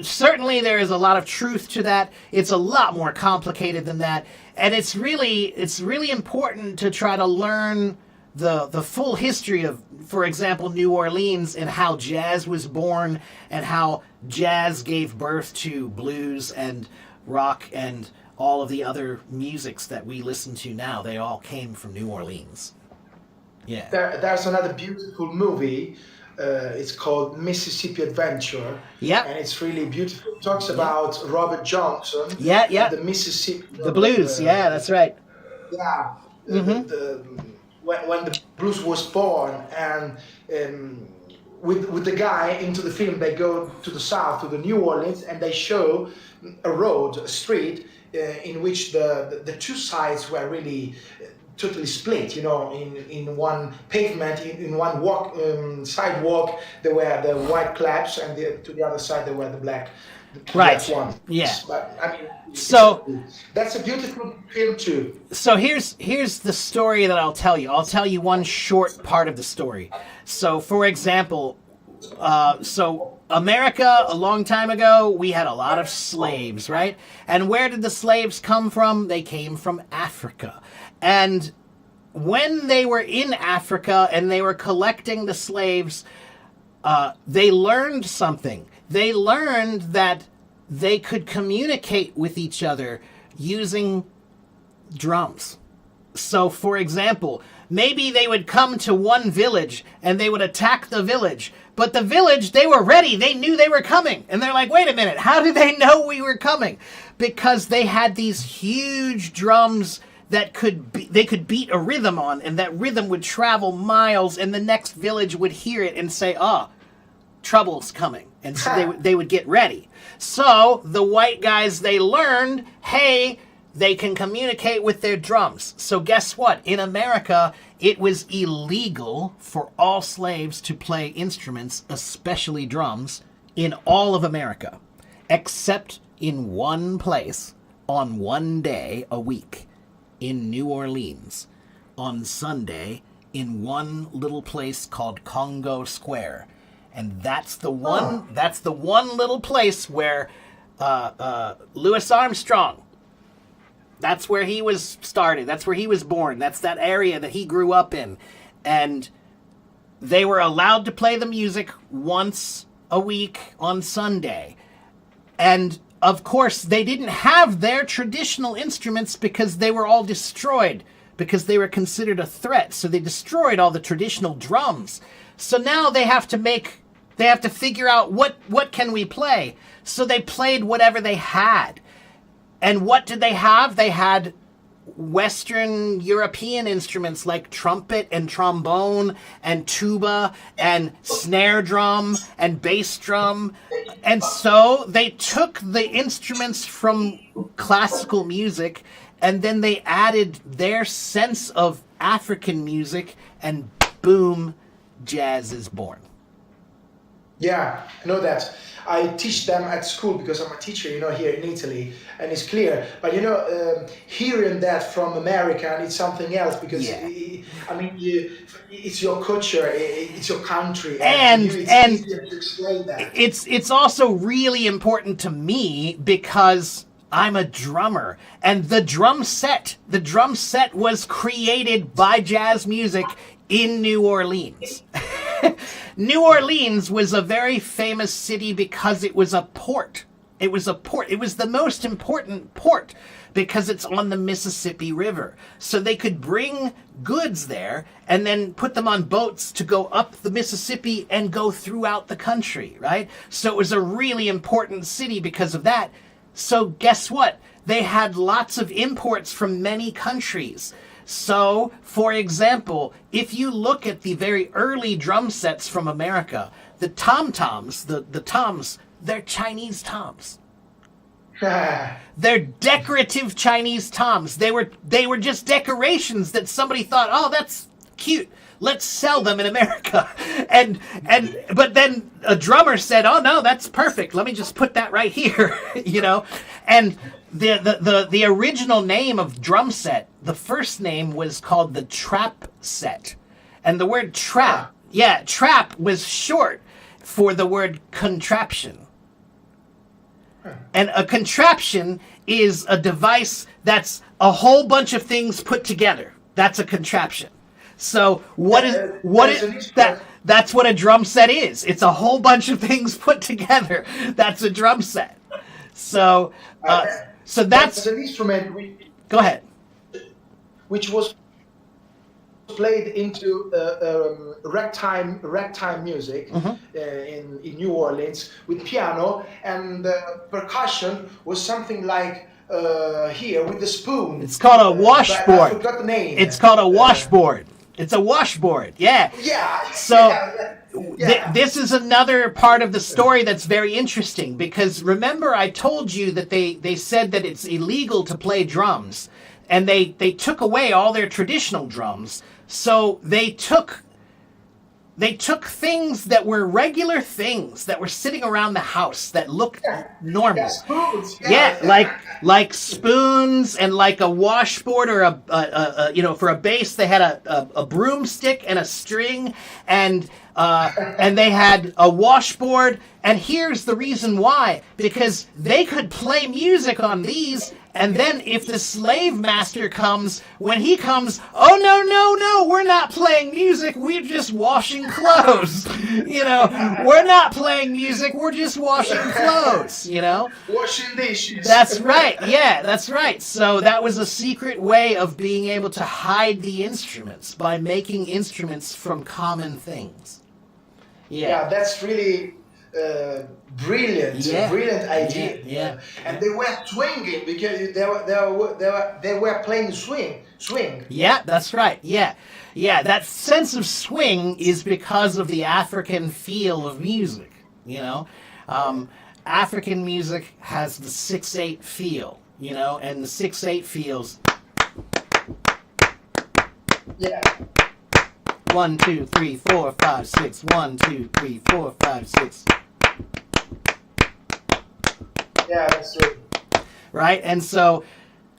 certainly a lot of truth to that. It's a lot more complicated than that, and it's really important to try to learn the full history of, for example, New Orleans, and how jazz was born, and how jazz gave birth to blues and rock and all of the other musics that we listen to now. They all came from New Orleans. Yeah. There's another beautiful movie. It's called Mississippi Adventure. Yeah. And it's really beautiful. It talks about Robert Johnson. Yeah. And the Mississippi. The blues. Yeah, that's right. Yeah. When the blues was born, and with the guy into the film. They go to the south, to the New Orleans, and they show a road, a street, in which the two sides were really totally split. You know, in one pavement, in one sidewalk, there were the white claps, and to the other side there were the black. Right. One. Yeah. But I mean, so that's a beautiful film too. So here's the story that I'll tell you. I'll tell you one short part of the story. So, for example, so America, a long time ago, we had a lot of slaves, right? And where did the slaves come from? They came from Africa. And when they were in Africa and they were collecting the slaves, they learned something. They learned that they could communicate with each other using drums. So, for example, maybe they would come to one village and they would attack the village. But the village, they were ready. They knew they were coming. And they're like, wait a minute, how did they know we were coming? Because they had these huge drums that they could beat a rhythm on, and that rhythm would travel miles, and the next village would hear it and say, trouble's coming. And so they would get ready. So the white guys, they learned, hey, they can communicate with their drums. So guess what? In America, it was illegal for all slaves to play instruments, especially drums, in all of America, except in one place on one day a week, in New Orleans, on Sunday, in one little place called Congo Square. And that's the one little place where Louis Armstrong, that's where he was started. That's where he was born. That's that area that he grew up in. And they were allowed to play the music once a week on Sunday. And of course, they didn't have their traditional instruments because they were all destroyed, because they were considered a threat. So they destroyed all the traditional drums. So now they have to figure out what can we play. So they played whatever they had. And what did they have? They had Western European instruments like trumpet and trombone and tuba and snare drum and bass drum. And so they took the instruments from classical music and then they added their sense of African music, and boom, jazz is born. Yeah, I know that. I teach them at school because I'm a teacher, here in Italy, and it's clear. But hearing that from America, it's something else because it's your culture, it's your country, and it's easier to explain that. It's also really important to me because I'm a drummer, and the drum set was created by jazz music in New Orleans. New Orleans was a very famous city because it was a port. It was the most important port because it's on the Mississippi River. So they could bring goods there and then put them on boats to go up the Mississippi and go throughout the country, right? So it was a really important city because of that. So guess what? They had lots of imports from many countries. So, for example, if you look at the very early drum sets from America, the tom-toms, the toms, they're Chinese toms. They're decorative Chinese toms. They were just decorations that somebody thought, oh, that's cute. Let's sell them in America. But then a drummer said, oh no, that's perfect. Let me just put that right here, And the original name of drum set, the first name was called the trap set. And the word trap was short for the word contraption. And a contraption is a device that's a whole bunch of things put together. That's a contraption. So that's what a drum set is. It's a whole bunch of things put together. That's a drum set. So that's an instrument. Go ahead. Which was played into ragtime music in New Orleans with piano, and percussion was something like here with the spoon. It's called a washboard. I forgot the name. It's called a washboard. It's a washboard. Yeah. Yeah. So Yeah. This is another part of the story that's very interesting, because remember I told you that they said that it's illegal to play drums, and they took away all their traditional drums. So they took things that were regular things that were sitting around the house that looked normal. Yeah, spoons. Yeah, like spoons, and like a washboard, or a for a bass they had a broomstick and a string, and they had a washboard. And here's the reason why: because they could play music on these. And then if the slave master comes, when he comes, oh, no, we're not playing music, we're just washing clothes. We're not playing music, we're just washing clothes, Washing dishes. That's right, yeah, that's right. So that was a secret way of being able to hide the instruments, by making instruments from common things. Yeah, that's really brilliant. Yeah. Brilliant idea. Yeah. And they were swinging because they were playing swing. Yeah, that's right. Yeah. That sense of swing is because of the African feel of music. African music has the 6/8 feel. And the 6/8 feels. Yeah. 1, 2, 3, 4, 5, 6. 1, 2, 3, 4, 5, 6. Yeah, that's true. Right? And so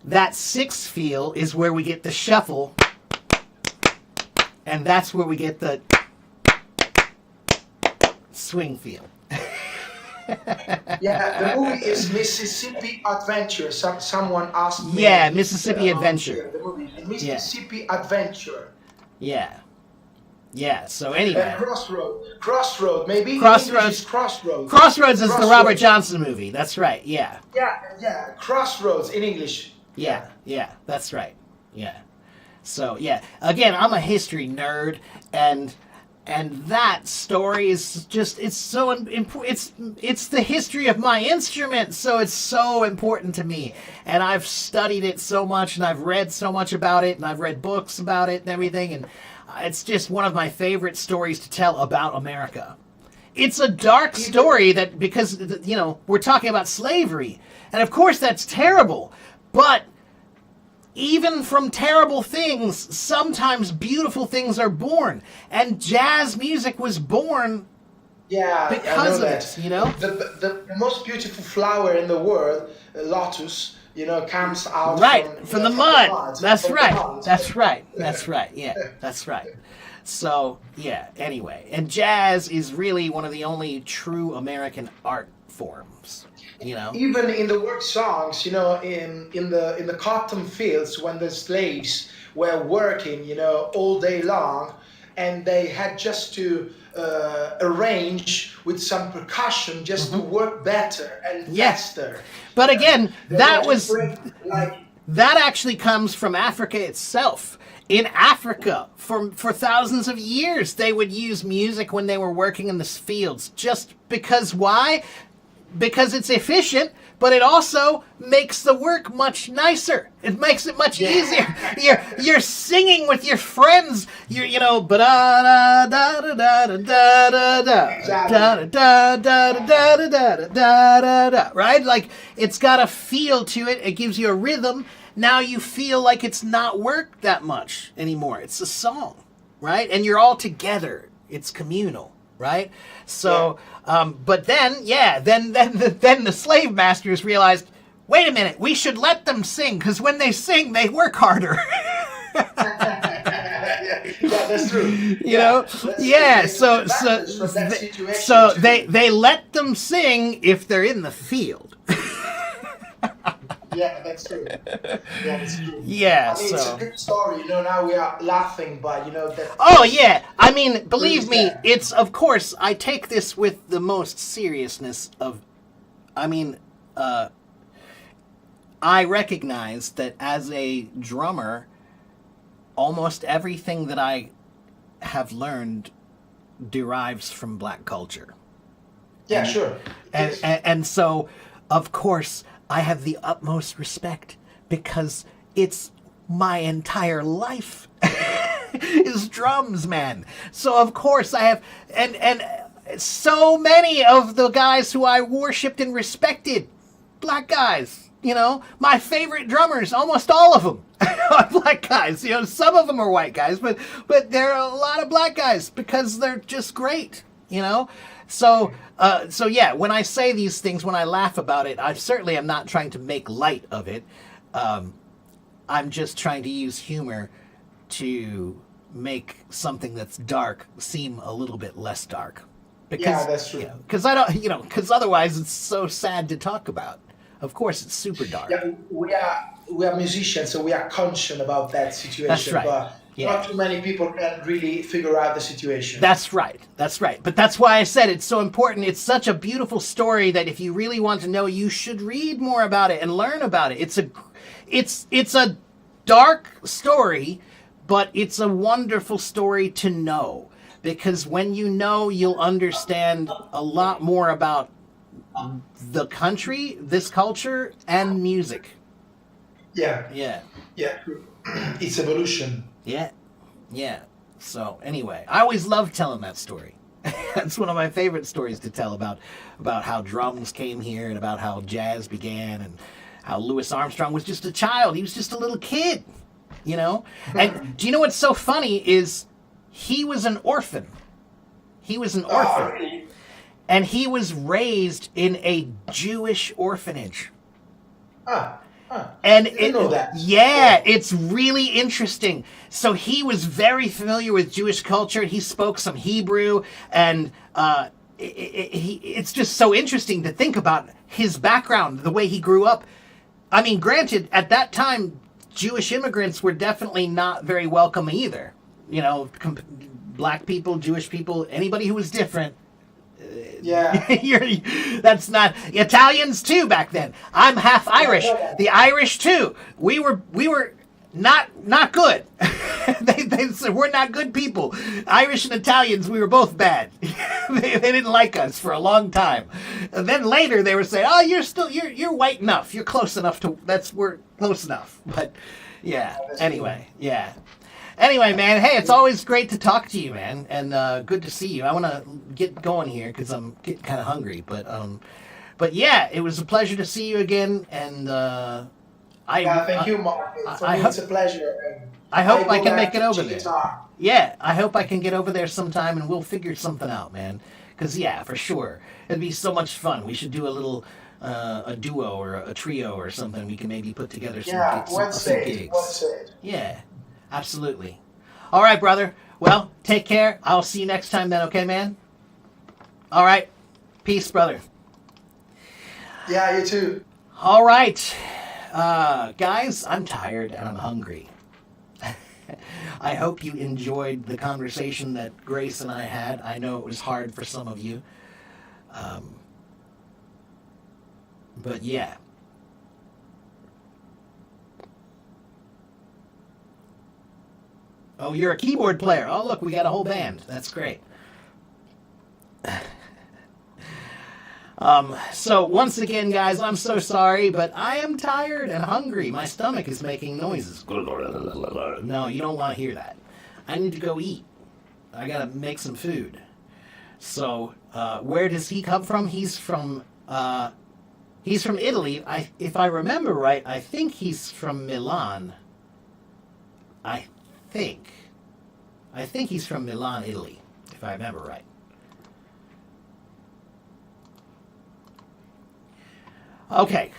that 6 feel is where we get the shuffle, and that's where we get the swing feel. Yeah, the movie is Mississippi Adventure. Someone asked me. Yeah, Mississippi Adventure. The movie Mississippi Adventure. Yeah, so anyway. Crossroad, maybe. Crossroads. Crossroads. Crossroads is the Robert Johnson movie. That's right, yeah. Yeah, Crossroads in English. Yeah, that's right. Yeah. So, yeah. Again, I'm a history nerd, and that story is just, it's so important. It's the history of my instrument, so it's so important to me. And I've studied it so much, and I've read so much about it, and I've read books about it and everything, and it's just one of my favorite stories to tell about America. It's a dark story that, because, we're talking about slavery, and of course that's terrible, but even from terrible things, sometimes beautiful things are born. And jazz music was born because of it, The most beautiful flower in the world, lotus, comes out from the mud. That's right. Yeah, that's right. So, yeah, anyway. And jazz is really one of the only true American art forms. Even in the work songs, in the cotton fields, when the slaves were working, all day long, and they had just to arrange with some percussion just to work better and faster. But again, that actually comes from Africa itself. In Africa, for thousands of years, they would use music when they were working in the fields. Just because, why? Because it's efficient, but it also makes the work much nicer. It makes it much easier. You're singing with your friends. Right? Like, it's got a feel to it. It gives you a rhythm. Now you feel like it's not work that much anymore. It's a song, right? And you're all together. It's communal, right? So, but then the slave masters realized, wait a minute, we should let them sing, because when they sing, they work harder. That's true. So they let them sing if they're in the field. Yeah, that's true. Yeah, that's true. Yeah, it's a good story. Now we are laughing, but that. Oh yeah, I mean, believe me, it's, of course, I take this with the most seriousness of. I mean, I recognize that as a drummer, almost everything that I have learned derives from black culture. Yeah, sure. And so, of course, I have the utmost respect, because it's my entire life. is drums, man. So of course I have, and so many of the guys who I worshipped and respected, black guys. You know, my favorite drummers, almost all of them are black guys. You know, some of them are white guys, but there are a lot of black guys because they're just great. You know, so yeah. When I say these things, when I laugh about it, I certainly am not trying to make light of it. I'm just trying to use humor to make something that's dark seem a little bit less dark. Because, Yeah, that's true. Because I don't, because otherwise it's so sad to talk about. Of course, it's super dark. Yeah, we are musicians, so we are conscious about that situation. That's right. But Yeah. not too many people can really figure out the situation. That's right. That's right. But that's why I said it's so important. It's such a beautiful story that if you really want to know, you should read more about it and learn about it. It's a dark story, but it's a wonderful story to know, because when you know, you'll understand a lot more about the country, this culture, and music. Yeah, Yeah. yeah. It's evolution. Yeah. Yeah. So anyway, I always love telling that story. That's one of my favorite stories to tell about how drums came here and about how jazz began and how Louis Armstrong was just a child. He was just a little kid, you know? And do you know what's so funny is he was an orphan. He was an orphan. Really? And he was raised in a Jewish orphanage. And didn't know that. Yeah, it's really interesting. So he was very familiar with Jewish culture. He spoke some Hebrew, and it's just so interesting to think about his background, the way he grew up. I mean, granted, at that time, Jewish immigrants were definitely not very welcome either. You know, black people, Jewish people, anybody who was different. Yeah. That's not Italians too back then. I'm half Irish. The Irish too. We were not good. they said we're not good people. Irish and Italians, we were both bad. they didn't like us for a long time. And then later they were saying, "Oh, you're white enough. You're close enough to we're close enough." But yeah. Anyway, yeah. Anyway, man, hey, it's always great to talk to you, man, and good to see you. I want to get going here because I'm getting kind of hungry, but yeah, it was a pleasure to see you again, and Thank you, Mark. For me, it's a pleasure. And I hope I go can back make it to over there. guitar. Yeah, I hope I can get over there sometime, and we'll figure something out, man. Because yeah, for sure, it'd be so much fun. We should do a little a duo or a trio or something. We can maybe put together some, Yeah, some well said. gigs. Well said. Yeah, absolutely. All right, brother. Well, take care. I'll see you next time then, okay, man? All right. Peace, brother. Yeah, you too. All right. Guys, I'm tired and I'm hungry. I hope you enjoyed the conversation that Grace and I had. I know it was hard for some of you. But yeah. Oh, you're a keyboard player. Oh, look, we got a whole band. That's great. So once again, guys, I'm so sorry, but I am tired and hungry. My stomach is making noises. No, you don't want to hear that. I need to go eat. I gotta make some food. So, where does he come from? He's from Italy. If I remember right, I think he's from Milan. I think he's from Milan, Italy, if I remember right. Okay,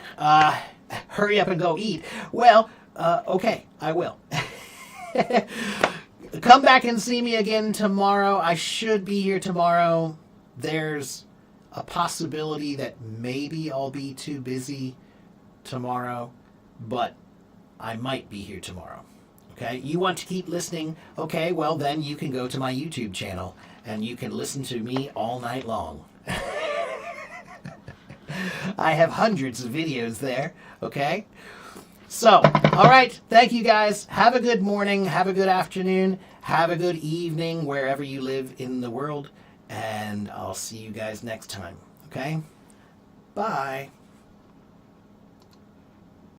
hurry up and go eat. Well, okay, I will. Come back and see me again tomorrow. I should be here tomorrow. There's a possibility that maybe I'll be too busy tomorrow, but I might be here tomorrow. Okay, you want to keep listening? Okay, well then you can go to my YouTube channel and you can listen to me all night long. I have hundreds of videos there, okay? So, all right, thank you guys. Have a good morning, have a good afternoon, have a good evening wherever you live in the world, and I'll see you guys next time, okay? Bye.